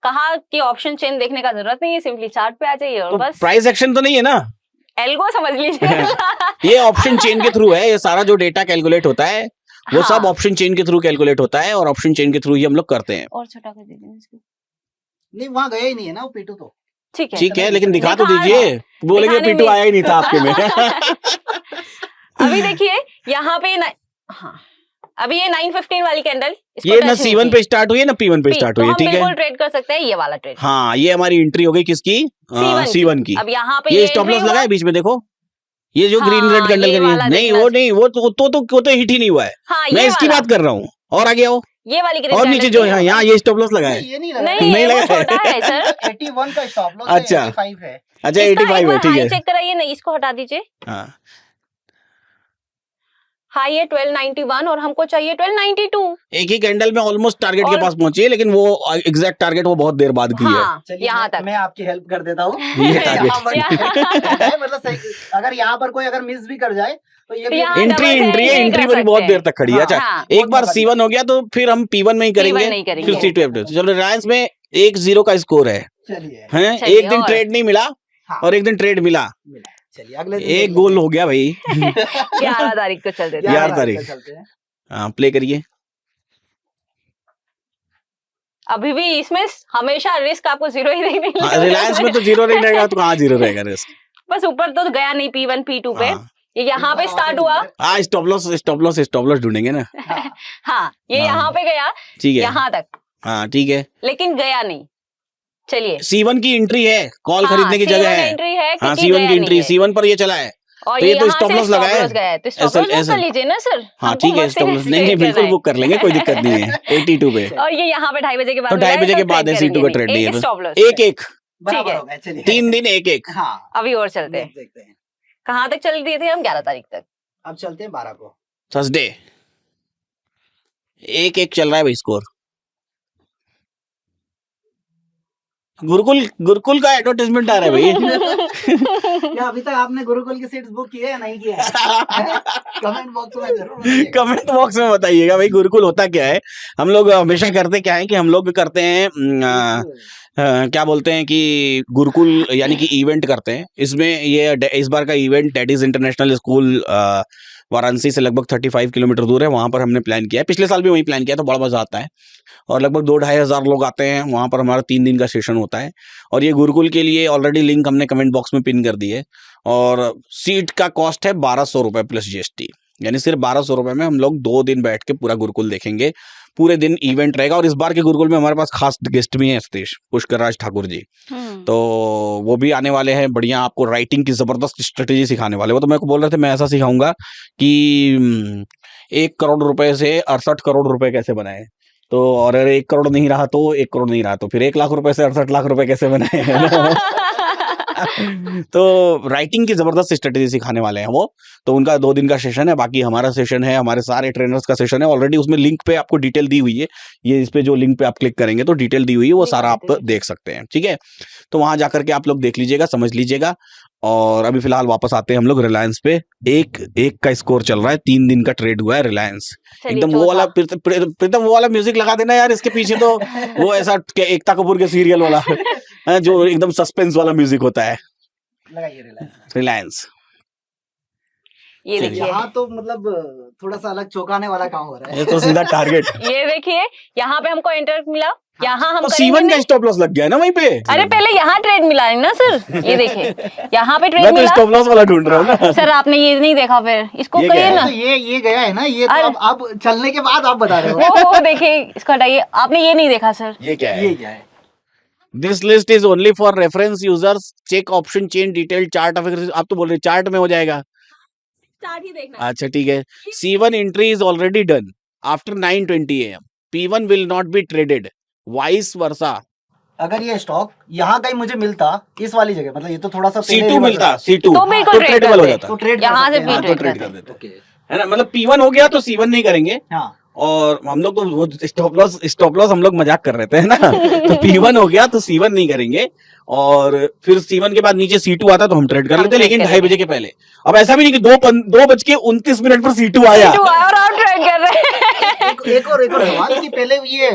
कहा कि ऑप्शन चेन देखने का जरूरत नहीं है, सिंपली चार्ट पे आ जाइए और तो बस प्राइस एक्शन तो नहीं है ना? एल्गो समझ लीजिए। ये ऑप्शन चेन के थ्रू है, ये सारा जो डेटा कैलकुलेट होता है वो सब हाँ। ऑप्शन चेन के थ्रू कैलकुलेट होता है और ऑप्शन चेन के थ्रू ही हम लोग करते हैं। और छोटा कर दीजिए इसको। नहीं वहाँ गया ही नहीं है ना वो P2 तो। ठीक है ठीक है, लेकिन दिखा तो दिखा- दीजिए, बोलेंगे दिखाने पीटू में- आया ही नहीं था आपके में। अभी देखिए यहाँ पे हाँ अभी ये 915 वाली कैंडल, ये ना C1 पे स्टार्ट हुई है ना P1 पे स्टार्ट हुई है, ठीक है। बिल्कुल ट्रेड कर सकते हैं ये वाला ट्रेड। हाँ, ये हमारी एंट्री हो गई किसकी? C1 की। अब यहाँ पे ये स्टॉप लॉस लगा है बीच में, देखो ये जो ग्रीन हाँ, रेड कैंडल ये करी है, वाला नहीं देखना वो नहीं, वो तो हिट ही नहीं हुआ है। हाँ, मैं ये इसकी वाला, बात कर रहा हूँ। और आगे आओ, ये वाली ग्रीन और नीचे जो है यहाँ ये स्टॉप लॉस लगा है। ये नहीं लगा नहीं, नहीं वो लगा है। छोटा है सर। 81 का स्टॉप लॉस अच्छा। 85 है। अच्छा इसका 85 एक है, बार ठीक हाई है। चेक कराइए, नहीं इसको हटा दीजिए। हाँ हाई है 1291 और हमको चाहिए 1292। एक ही कैंडल में ऑलमोस्ट टारगेट के और- पास पहुंची है, लेकिन वो एग्जैक्ट टारगेट वो बहुत देर बाद की है। हाँ चलिए यहाँ तक। मैं आपकी हेल्प कर देता हूँ। ये टारगेट। यहाँ पर- है, मतलब सही, अगर यहाँ पर कोई अगर मिस भी कर जाए तो ये भी यहाँ एंट्री double से एंट्री है, entry एंट्री कर पर बहुत सकते देर तक खड़ी है। हाँ, अच्छा हाँ, एक बार बहुत C1 हो गया तो फिर हम P1 में ही करेंगे, नहीं करेंगे। फिर C2 चलो रिलायंस में 1-0 का स्कोर है, चलिए हैं? चलिए, एक दिन और- ट्रेड नहीं मिला हाँ। और एक दिन ट्रेड मिला, मिला। चलिए अगले दिन एक गोल हो गया भाई। 11 तारीख को चल देते हैं। 11 तारीख। चलते हैं। हाँ प्ले करिए। अभी भी इसमें हमेशा रिस्क आपको 0 ही देखने हाँ, मिलेगा। रिलायंस में तो 0 नहीं रहेगा तो कहाँ 0 रहेगा रिस्क? बस ऊपर तो गया नहीं P1 P2 पे, हाँ। ये यहाँ पे स्टार्ट हुआ। हाँ स्टॉप लॉस ढूंढेंगे ना। हाँ ये हाँ। यहाँ पे गया, ठीक है, यहाँ तक, हाँ ठीक है। लेकिन गया नहीं। चलिए C1 की एंट्री है, कॉल खरीदने की जगह है। एंट्री है हाँ क्योंकि C1 गया की एंट्री, नहीं है। C1 पर ये चला है। और तो ये तो यहाँ stop से loss stop लगा है। loss गया है, तो stop ऐसा- loss बुक ऐसा- कर लीजिए ना सर। हाँ हमको ठीक है, बस स्टॉप लॉस नहीं select बिल्कुल करना है। बुक कर लेंगे, कोई दिक्कत नहीं है। 82 पे और ये यहाँ पे 2:30 बजे के बाद तो 2:30 मिला है, बजे के तो बाद है trade C2 का करेंगे ट्रेड नहीं एक है। stop loss एक पे। एक बराबर है। हो गया, चलिए 3 दिन एक एक। हाँ अभी और चलते हैं, देख सकते हैं। कहाँ तक चल दिए थे हम? 11 तारीख तक। अब चलते हैं 12 को। थर्सडे 1-1 चल रहा है भाई स्कोर। गुरुकुल का एडवर्टाइजमेंट आ रहा है भाई। क्या अभी तक आपने गुरुकुल की सीट्स बुक की है या नहीं किया है? कमेंट बॉक्स में जरूर बताइएगा। कमेंट बॉक्स में बताइएगा भाई गुरुकुल होता क्या है। हम लोग हमेशा करते क्या है कि हम लोग करते हैं क्या बोलते हैं कि गुरुकुल यानी कि इवेंट करते हैं। इसमें ये इस बार का event that is international school Varanasi से लगभग 35 किलोमीटर दूर है, वहाँ पर हमने प्लान किया है। पिछले साल भी वहीं प्लान किया तो बड़ा मजा आता है और लगभग 2-2.5 हज़ार लोग आते हैं वहाँ पर। हमारा 3 दिन का सेशन होता है और ये गुरुकुल के लिए ऑलरेडी लिंक हमने कमेंट बॉक्स में पिन कर दी है। और सीट का कॉस्ट है 1200 रुपये प्लस GST, यानी सिर्फ 1200 रुपये में हम लोग 2 दिन बैठ के पूरा गुरुकुल देखेंगे। पूरे दिन इवेंट रहेगा और इस बार के गुरुकुल में हमारे पास खास गेस्ट भी हैं, सतीश पुष्कर राज ठाकुर जी, तो वो भी आने वाले हैं। बढ़िया आपको राइटिंग की जबरदस्त स्ट्रेटेजी सिखाने वाले। वो तो मेरे को बोल रहे थे मैं ऐसा सिखाऊंगा कि 1 करोड़ रुपए से 68 करोड़ रुपए कैसे बनाए। तो और अगर 1 करोड़ नहीं रहा तो 1 करोड़ नहीं रहा तो फिर 1 लाख रुपए से 68 लाख रुपए कैसे बनाए, है ना? तो राइटिंग की जबरदस्त स्ट्रेटेजी सिखाने वाले हैं वो। तो उनका 2 दिन का सेशन है, बाकी हमारा सेशन है, हमारे सारे ट्रेनर्स का सेशन है। ऑलरेडी उसमें लिंक पे आपको डिटेल दी हुई है, ये इस पे जो लिंक पे आप क्लिक करेंगे तो डिटेल दी हुई है, वो सारा आप देख सकते हैं। ठीक है, तो वहां जाकर के आप लोग देख लीजिएगा, समझ लीजिएगा। और अभी फिलहाल वापस आते हैं हम लोग रिलायंस पे। 1-1 का स्कोर चल रहा है, 3 दिन का ट्रेड हुआ है रिलायंस। एकदम वो वाला प्रीतम वो वाला म्यूजिक लगा देना यार इसके पीछे, तो वो ऐसा एकता कपूर के सीरियल वाला जो एकदम सस्पेंस वाला म्यूजिक होता है। लगाइए रिलायंस ये चलिए। देखिए, यहाँ तो मतलब थोड़ा सा अलग चौंकाने वाला काम हो रहा है। ये तो सीधा टारगेट। ये देखिए यहाँ पे हमको एंटर मिला, यहाँ हम तो करेंगे C1 का नहीं। स्टॉप लॉस लग गया है ना वहीं पे। अरे पहले यहाँ ट्रेड मिला है ना सर, ये देखिए यहाँ पे मैं ट्रेड तो मिला। स्टॉप लॉस वाला ढूंढ रहा हूँ ना। सर आपने ये नहीं देखा, फिर इसको ये करिए क्या ना। तो ये गया है ना, ये तो अरे- अब चलने के बाद आप बता रहे हो। वो देखिए, इसको हटाइए, आपने ये नहीं देखा सर। ये क्या ये है? क्या है? This list is only for reference users, check option chain detail chart. आप तो बोल रहे चार्ट में हो जाएगा। स्टार्ट ही देखना। अच्छा ठीक है। C1 entry is already done after 9:20 AM. P1 will not be traded. Vice versa. अगर ये स्टॉक यहाँ कहीं मुझे मिलता इस वाली जगह, मतलब ये तो थोड़ा सा C2 मिलता, C2 तो बिल्कुल ट्रेडेबल हो जाता, तो ट्रेड यहाँ से तो ट्रेड कर देते, है ना। मतलब P1 हो गया तो C1 नहीं करेंगे। हाँ, और हम लोग तो वो स्टॉप लॉस हम लोग मजाक कर रहे थे, है ना। तो P1 हो गया तो C1 नहीं करेंगे, और फिर C1 के बाद नीचे C2 आता तो हम ट्रेड कर लेते, लेकिन 2:30 बजे के पहले। अब ऐसा भी नहीं कि 2:29 पर C2 आया और आप ट्रेड कर रहे हैं। एक और सवाल कि पहले ये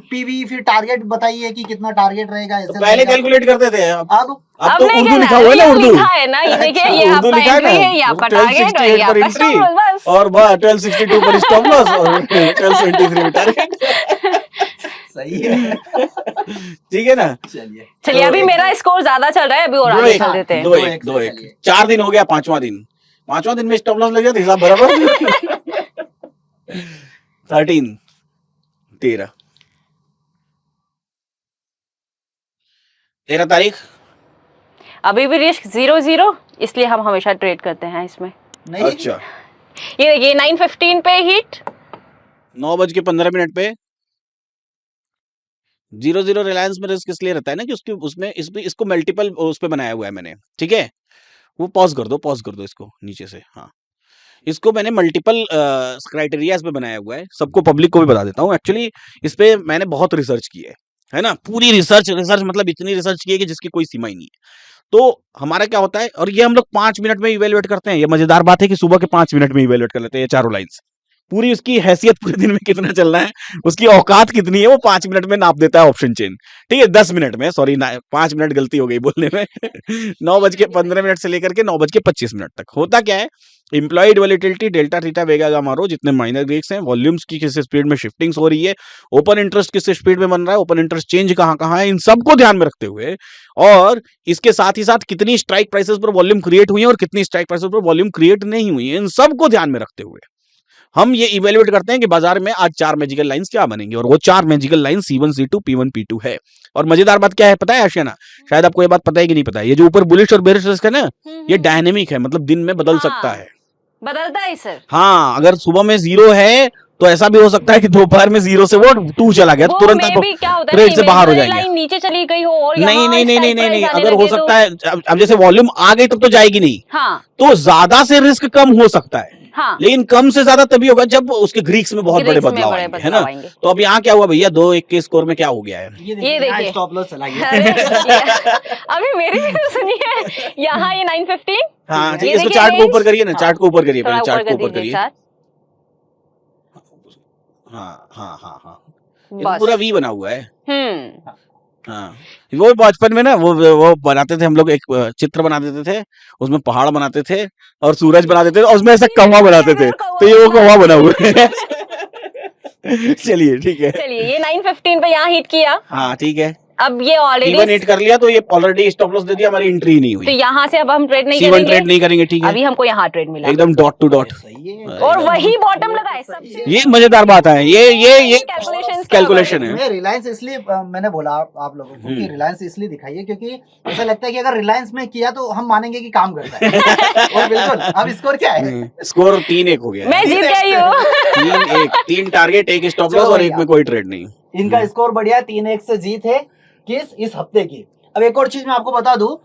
पीवी फिर टारगेट बताइए कि कितना टारगेट रहेगा, ऐसे पहले कैलकुलेट करते थे। अब तो उर्दू लिखा हुआ है ना, उर्दू लिखा है ना, ये देखिए, ये आपका एंट्री है, ये आपका टारगेट है, ये आपका स्टॉप लॉस, बस। और 1262 पर स्टॉप लॉस और 1273 पर टारगेट। सही है। ठीक है ना। चलिए अभी मेरा स्कोर ज्यादा चल रहा है, अभी और आगे चल देते हैं। 2-1 4 दिन हो गया, पांचवा दिन में स्टॉप लॉस लग गया तो हिसाब बराबर। 13 तारीख। अभी भी रिस्क 0-0, इसलिए हम हमेशा ट्रेड करते हैं इसमें। अच्छा, ये देखिए 9:15 पे हिट, 9:15 पे 0-0 रिलायंस में रिस्क इसलिए रहता है ना कि उसकी उसमें इसको मल्टीपल उस पे बनाया हुआ है मैंने, ठीक है। वो पॉज कर दो इसको नीचे से। हाँ, इसको मैंने मल्टीपल क्राइटेरिया पे बनाया हुआ है, सबको पब्लिक को भी बता देता हूँ। एक्चुअली इस पे मैंने बहुत रिसर्च की है ना, पूरी रिसर्च मतलब इतनी रिसर्च की है कि जिसकी कोई सीमा ही नहीं है। तो हमारा क्या होता है, और ये हम लोग 5 मिनट में इवेल्युएट करते हैं। ये मजेदार बात है कि सुबह के 5 मिनट में इवेल्युएट कर लेते हैं ये चारों लाइन्स। पूरी उसकी हैसियत पूरे दिन में कितना चलना है, उसकी औकात कितनी है, वो 5 मिनट में नाप देता है ऑप्शन चेन। ठीक है, 10 मिनट में, सॉरी 5 मिनट गलती हो गई बोलने में। 9:15 से लेकर के 9:25 तक होता क्या है, इम्प्लॉइड वॉलेटिलिटी, डेल्टा थीटा वेगा गामा रो, जितने माइनर ग्रीक्स हैं, वॉल्यूम्स की किस स्पीड में शिफ्टिंग्स हो रही है, ओपन इंटरेस्ट किस स्पीड में बन रहा है, ओपन इंटरेस्ट चेंज कहां है, इन सबको ध्यान में रखते हुए, और इसके साथ ही साथ कितनी स्ट्राइक प्राइसेस पर वॉल्यूम क्रिएट हुई है और कितनी स्ट्राइक प्राइसेस पर वॉल्यूम क्रिएट नहीं हुई है, इन सबको ध्यान में रखते हुए हम ये इवेल्युएट करते हैं कि बाजार में आज 4 मैजिकल लाइंस क्या बनेंगे, और वो 4 magical line C1 C2 P1 P2 है। और मजेदार बात क्या है पता है आशियाना, शायद आपको ये बात पता है कि नहीं पता है, ये जो ऊपर बुलिश और बेरिश रिस्क है ना, ये डायनेमिक है, मतलब दिन में बदल सकता है। बदलता है सर। हाँ, अगर सुबह में 0 है तो ऐसा भी हो सकता है कि दोपहर में 0 से वो 2 चला गया, तुरंत आप ट्रेड से बाहर हो जाएंगे। नीचे चली गई हो और नहीं, अगर हो सकता है, अब जैसे वॉल्यूम आ गई तब तो जाएगी नहीं। हाँ, तो ज्यादा से रिस्क कम हो सकता है। हाँ, लेकिन कम से ज्यादा तभी होगा जब उसके ग्रीक्स में बहुत बड़े बदलाव आएंगे, है ना। तो अब यहाँ क्या हुआ भैया, 2-1 के स्कोर में क्या हो गया है, ये देखिए स्टॉप लॉस चला गया। अभी मेरी भी तो सुनिए, यहाँ ये 9:15। हाँ ठीक है, इसको चार्ट को ऊपर करिए ना, चार्ट को ऊपर करिए, पहले चार्ट को ऊपर करिए। हाँ, पूरा वी बना हुआ है। हाँ, वो बचपन में ना वो बनाते थे हम लोग, एक चित्र बना देते थे, उसमें पहाड़ बनाते थे और सूरज बना देते थे और उसमें ऐसा कौवा बनाते थे, तो ये वो कौवा बना हुआ है। चलिए ठीक है, चलिए ये 9:15 पे यहाँ हिट किया। हाँ ठीक है, अब ये ऑलरेडी हिट कर लिया तो ये ऑलरेडी स्टॉप लॉस दे दिया, हमारी एंट्री नहीं हुई, तो यहाँ से अब हम ट्रेड नहीं करेंगे। ठीक है, अभी हमको यहाँ ट्रेड मिला एकदम डॉट टू डॉट, और वही बॉटम लगा है सबसे। ये मजेदार बात है, ये कैलकुलेशन है। मैं रिलायंस इसलिए मैंने बोला आप लोगों को कि रिलायंस इसलिए दिखाइए क्योंकि ऐसा लगता है कि अगर रिलायंस में किया तो हम मानेंगे कि काम करता है। और बिल्कुल, अब स्कोर क्या है? स्कोर 3-1 हो गया, मैं जीत गई हूँ। 3 टारगेट, 1 स्टॉप लॉस और 1 में कोई ट्रेड नहीं। इनका स्कोर बढ़िया, 3-1 से जीत है इस हफ्ते की। अब एक और चीज मैं आपको बता दूं,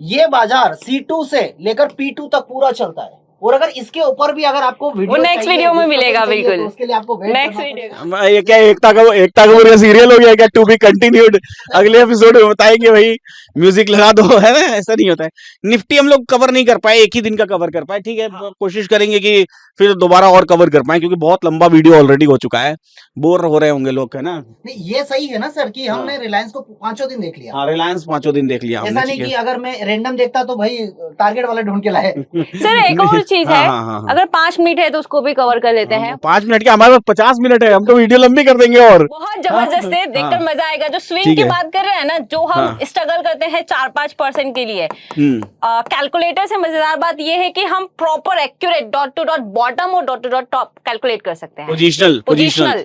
ये बाजार C2 से लेकर P2 तक पूरा चलता है, और अगर इसके ऊपर भी अगर आपको वीडियो नेक्स्ट वीडियो में मिलेगा, बिल्कुल तो उसके लिए आपको नेक्स्ट वीडियो। ये क्या एकता का पूरा सीरियल हो गया क्या, टू बी कंटिन्यूड, अगले एपिसोड में बताएंगे भाई, म्यूजिक लगा दो, है ना, ऐसा नहीं होता है। निफ्टी हम लोग कवर नहीं कर पाए, एक ही दिन का कवर कर पाए, ठीक है, कोशिश करेंगे कि फिर दोबारा और कवर कर पाए, क्योंकि बहुत लंबा वीडियो ऑलरेडी हो चुका है, बोर हो रहे होंगे लोग, है ना। नहीं, ये सही है ना सर कि हमने रिलायंस को 5 दिन देख लिया। हाँ, रिलायंस 5 दिन देख लिया, ऐसा नहीं कि अगर मैं रैंडम देखता तो भाई टारगेट वाला ढूंढ के लाए। सर एक और चीज है, अगर 5 मिनट है तो उसको भी कवर कर लेते हैं। 5 मिनट के हमारे पास 50 मिनट है, हम तो वीडियो लंबी कर देंगे, और बहुत जबरदस्त है, देखकर मजा आएगा। जो स्विंग की बात कर रहे हैं ना, जो हम स्ट्रगल करते हैं 4-5% के लिए, कैलकुलेटर से मजेदार बात ये है कि हम proper accurate dot to dot bottom और dot to dot top calculate कर सकते हैं। पोजिशनल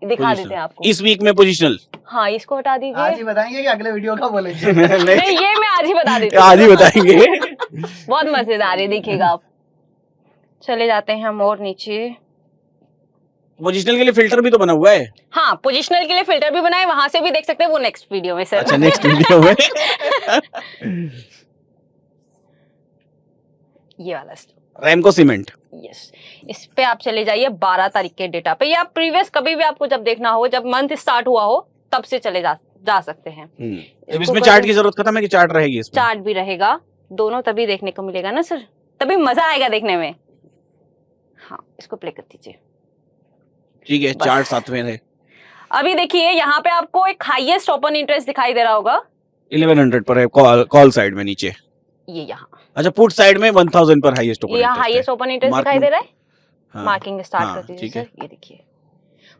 दिखा देते हैं आपको इस वीक में पोजिशनल। हाँ, इसको हटा दीजिए, आज ही बताएंगे कि अगले वीडियो का बोलेंगे। नहीं, ये मैं आज ही बता देती हूँ, आज ही बताएंगे। बहुत मजेदार है, देखिएगा आप। चले जाते हैं हम और नीचे, पोजिशनल के लिए फिल्टर भी तो बना हुआ है। हाँ, पोजिशनल के लिए फिल्टर भी बना है, वहां से भी देख सकते हैं, वो नेक्स्ट वीडियो में सर। अच्छा, नेक्स्ट वीडियो में। ये वाला रैमको सीमेंट। यस, इस पे आप चले जाइए 12 तारीख के डेटा पे, या प्रीवियस कभी भी आपको जब देखना हो, जब मंथ स्टार्ट हुआ हो तब से चले जा सकते हैं। इसमें चार्ट की जरूरत खत्म है कि चार्ट रहेगी इसमें? चार्ट भी रहेगा, दोनों तभी देखने को मिलेगा ना सर, तभी मजा आएगा देखने में। हाँ, इसको प्ले कर दीजिए। ठीक है, चार्ट साथ में है। अभी देखिए यहाँ पे आपको एक हाईएस्ट ओपन इंटरेस्ट दिखाई दे रहा होगा, 1100 पर है कॉल साइड में नीचे, ये यहाँ। अच्छा, पुट साइड में 1000 पर highest open interest, highest open interest दिखाई दे रहा है। हाँ, मार्किंग स्टार्ट कर दीजिए सर, ये देखिए,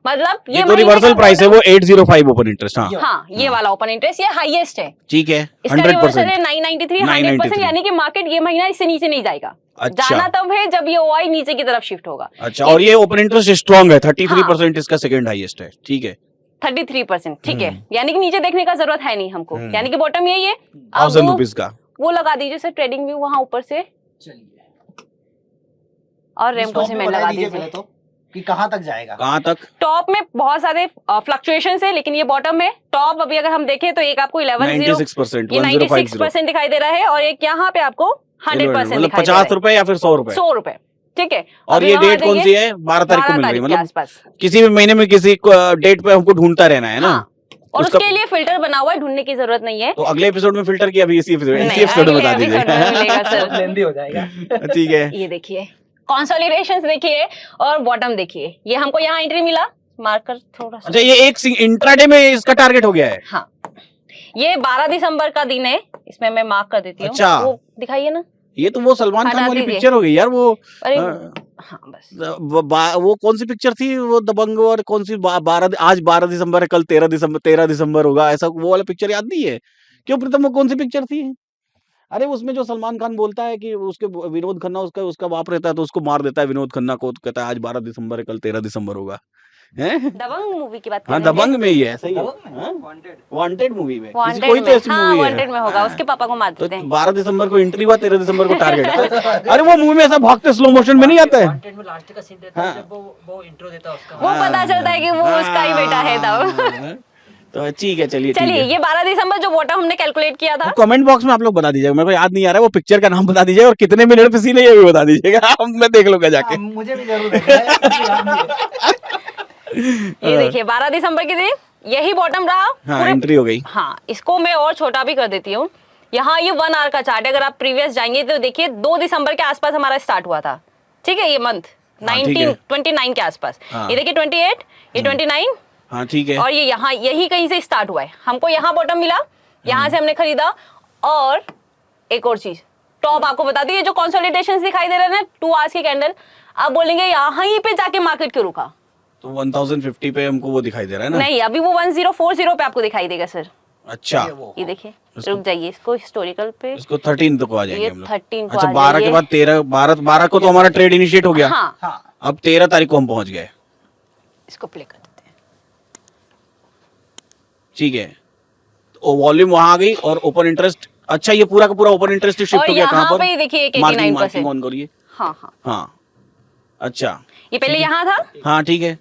मतलब ये तो रिवर्सल प्राइस है वो 805 ओपन इंटरेस्ट। हाँ, ये वाला ओपन इंटरेस्ट ये हाईएस्ट है। ठीक है, इसका रिवर्सल है 993, 100%, यानी कि मार्केट ये महीना इससे नीचे नहीं जाएगा। अच्छा। जाना तब है जब ये ओआई नीचे की तरफ शिफ्ट होगा। अच्छा, और ये ओपन इंटरेस्ट स्ट्रॉन्ग है, 33% इसका सेकंड हाईएस्ट है। ठीक है, 33%, ठीक है, यानी कि नीचे देखने का जरूरत है नहीं हमको, यानी कि बॉटम यही है। 1000 रुपीज का वो लगा दीजिए सर, ट्रेडिंग व्यू वहां ऊपर से, और रेमको सीमेंट लगा दीजिए तो कि कहां तक जाएगा, कहां तक। टॉप में बहुत सारे फ्लक्चुएशंस है, लेकिन ये बॉटम है। टॉप अभी अगर हम देखें तो एक आपको 96% दिखाई दे रहा है, और एक यहाँ पे आपको 100% मतलब 50 रुपए या फिर 100 रुपए। 100 रुपए, ठीक है। और ये डेट कौन सी है? 12 तारीख को मिल रही है, मतलब किसी भी महीने में किसी डेट पे हमको ढूंढता रहना है ना। और उसके लिए फिल्टर बना हुआ है, ढूंढने की जरूरत नहीं है। तो अगले एपिसोड में फिल्टर की, अभी इसी एपिसोड में बता दीजिए, लेंदी हो जाएगा। ठीक है, ये देखिए कंसोलिडेशंस देखिए, और बॉटम देखिए, ये हमको यहाँ एंट्री मिला, मार्कर थोड़ा सा। अच्छा, ये एक इंट्राडे में इसका टारगेट हो गया है। हाँ, ये 12 दिसंबर का दिन है, इसमें मैं मार्क कर देती हूँ। अच्छा, वो दिखाइए ना, ये तो वो सलमान खान वाली पिक्चर हो गई यार, वो हाँ, बस वो कौन सी पिक्चर थी वो, दबंग, और कौन सी 12 दिसंबर है, कल 13 दिसंबर होगा, ऐसा वो वाला पिक्चर याद नहीं है क्यों प्रीतम? वो कौन सी पिक्चर थी? अरे उसमें जो सलमान खान बोलता है कि उसके विनोद खन्ना उसका बाप रहता है, तो उसको मार देता है विनोद खन्ना को, कहता है आज 12 दिसंबर है, कल 13 दिसंबर होगा। दबंग मूवी की बात कर रहे हैं? हाँ, दबंग में ही है, सही है, वांटेड मूवी में, कोई तो ऐसी मूवी है, वांटेड में होगा, उसके पापा को मार देते हैं। 12 दिसंबर को एंट्री हुआ, 13 दिसंबर को टारगेट। अरे वो मूवी में ऐसा भागते स्लो मोशन में नहीं आता है, वांटेड में लास्ट का सीन देता है, जब वो इंट्रो देता है उसका, वो पता चलता है कि वो उसका ही बेटा है तब। तो ठीक है, चलिए ये 12 दिसंबर जो बॉटम हमने कैलकुलेट किया था, कमेंट बॉक्स में आप लोग बता दीजिएगा, मेरे को याद नहीं आ रहा है, वो पिक्चर का नाम बता दीजिएगा, और कितने मिनट पे सीन है ये भी बता दीजिएगा, मैं देख लूंगा जाके। मुझे भी जरूर देखना है। ये देखिए 12 दिसंबर के दिन यही बॉटम रहा। हाँ, एंट्री हो गई। हाँ, इसको मैं और छोटा भी कर देती हूँ। यहाँ ये 1 आवर का चार्ट है, अगर आप प्रीवियस जाएंगे तो देखिए 2 दिसंबर के आसपास हमारा स्टार्ट हुआ था, ठीक है, ये मंथ 29 के आसपास। ये देखिए 28, ये 29, हाँ ठीक है, और ये यहाँ यही कहीं से स्टार्ट हुआ है, हमको यहाँ बॉटम मिला, यहाँ से हमने खरीदा। और एक और चीज, टॉप आपको बता दी, ये जो कंसोलिडेशंस दिखाई दे रहे हैं ना 2 आवर्स की कैंडल, आप बोलेंगे यहाँ ही पे जाके मार्केट क्यों रुका, तो 1050 पे हमको वो दिखाई दे रहा है ना? नहीं, अभी वो 1040 पे आपको दिखाई देगा सर। अच्छा, ये देखिए, रुक जाइए, इसको हिस्टोरिकल पे, इसको 13 तक आ जाएंगे हम लोग। 13 को अच्छा, 12 के बाद 12 को तो हमारा ट्रेड इनिशिएट हो गया। हाँ, अब 13 तारीख को हम पहुंच गए। इसको प्ले कर देते हैं, ठीक है, तो वॉल्यूम वहां आ गई, और ओपन इंटरेस्ट, अच्छा ये पूरा का पूरा ओपन इंटरेस्ट शिफ्ट हो गया कहां पर? पे देखिए 89%। ऑन करिए। हाँ, अच्छा, ये पहले यहाँ था। हाँ ठीक है,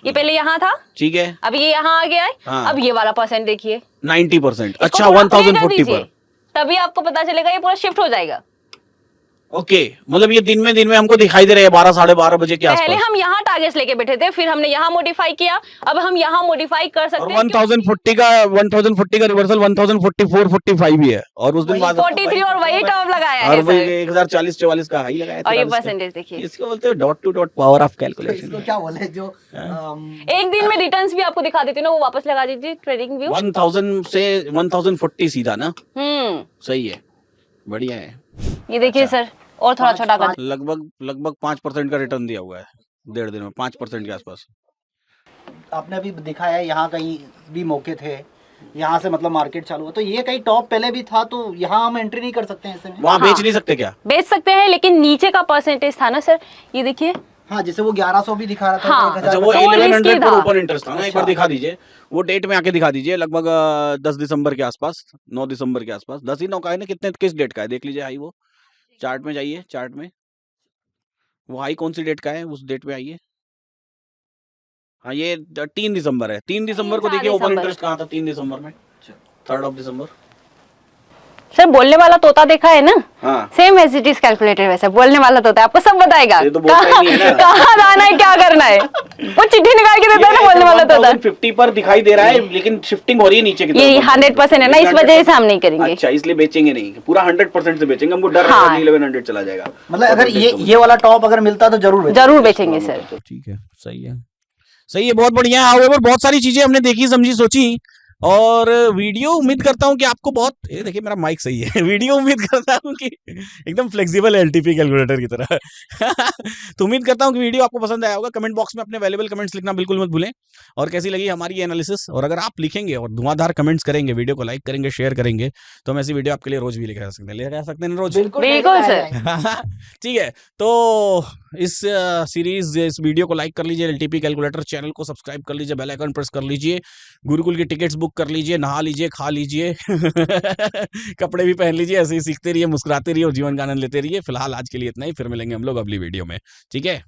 ये पहले यहाँ था, ठीक है, अब ये यहाँ आ गया है। अब ये वाला परसेंट देखिए 90%। अच्छा, 1040 पर, तभी आपको पता चलेगा ये पूरा शिफ्ट हो जाएगा। ओके, मतलब ये दिन में हमको दिखाई दे रहे हैं 12 साढ़े 12 बजे के आसपास। पहले हम यहाँ टारगेट्स लेके बैठे थे, फिर हमने यहाँ मॉडिफाई किया, अब हम यहाँ मॉडिफाई कर सकते हैं। 1040 का रिवर्सल 1044 45 भी है, और उस दिन बाद 43 और वही टॉप लगाया है, और वही 1040 44 का हाई लगाया। और ये परसेंटेज देखिए, इसको बोलते हैं dot to dot power of calculation. इसको क्या बोले, जो एक दिन में रिटर्न्स भी आपको दिखा देती हूँ ना, वो वापस लगा दीजिए ट्रेडिंग व्यू। 1000 से 1040 सीधा ना, सही है, बढ़िया है। ये देखिए सर, और थोड़ा छोटा कर, लगभग 5% का रिटर्न दिया हुआ है 1.5 दिन में, 5% के आसपास। आपने अभी दिखाया है यहाँ कहीं भी मौके थे, यहाँ से मतलब मार्केट चालू हुआ, तो ये कहीं टॉप पहले भी था, तो यहाँ हम एंट्री नहीं कर सकते हैं ऐसे में? वहाँ बेच नहीं सकते क्या? बेच सकते हैं, लेकिन नीचे का परसेंटेज था ना सर, ये देखिए। हाँ, जैसे वो 1100 भी दिखा रहा था। हाँ, अच्छा, वो 1100 पर ओपन इंटरेस्ट था ना, एक बार दिखा दीजिए, वो डेट में आके दिखा दीजिए, लगभग 10 दिसंबर के आसपास, 9 दिसंबर के आसपास, 10 ही 9 का है ना, कितने किस डेट का है देख लीजिए, हाई वो चार्ट में जाइए, चार्ट में वो हाई कौन सी डेट का है, उस डेट पे आइए। हाँ ये 3 दिसंबर है। 3 दिसंबर को देखिए ओपन इंटरेस्ट कहाँ था, 3 दिसंबर में, 3 दिसंबर। सर बोलने वाला तोता देखा है ना, हाँ। Same as it is calculated वैसे बोलने वाला तोता आपको सब बताएगा, तो कहाँ जाना है क्या करना है, वो चिट्ठी निकाल के देता है ना बोलने वाला तोता। 50 पर दिखाई दे रहा है लेकिन शिफ्टिंग हो रही है नीचे की तरफ। ये 100% है ना, इस वजह से हम नहीं करेंगे। अच्छा इसलिए बेचेंगे नहीं, पूरा 100% से बेचेंगे, हमको डर है 1100 चला जाएगा। मतलब अगर ये वाला टॉप अगर मिलता तो जरूर बेचेंगे सर। ठीक है, सही है, सही है, बहुत बढ़िया। हाउएवर बहुत सारी चीजें हमने देखी, समझी, सोची, और वीडियो उम्मीद करता हूं कि आपको बहुत, ये देखिए मेरा माइक सही है वीडियो उम्मीद करता हूं कि एकदम फ्लेक्सिबल है एलटीपी कैलकुलेटर की तरह तो उम्मीद करता हूं कि वीडियो आपको पसंद आया होगा। कमेंट बॉक्स में अपने वैल्यूएबल कमेंट्स लिखना बिल्कुल मत भूलें, और कैसी लगी हमारी ये एनालिसिस। और अगर आप लिखेंगे और धुआंधार कमेंट्स करेंगे, वीडियो को लाइक करेंगे, शेयर करेंगे, तो हम ऐसी वीडियो आपके लिए रोज भी लेकर आ सकते हैं रोज। बिल्कुल सर। ठीक है, तो इस सीरीज, इस वीडियो को लाइक कर लीजिए, एलटीपी कैलकुलेटर चैनल को सब्सक्राइब कर लीजिए, बेल आइकन प्रेस कर लीजिए, गुरुकुल की टिकट्स बुक कर लीजिए, नहा लीजिए, खा लीजिए कपड़े भी पहन लीजिए, ऐसे ही सीखते रहिए, मुस्कुराते रहिए और जीवन का आनंद लेते रहिए। फिलहाल आज के लिए इतना ही, फिर मिलेंगे हम लोग अगली वीडियो में। ठीक है।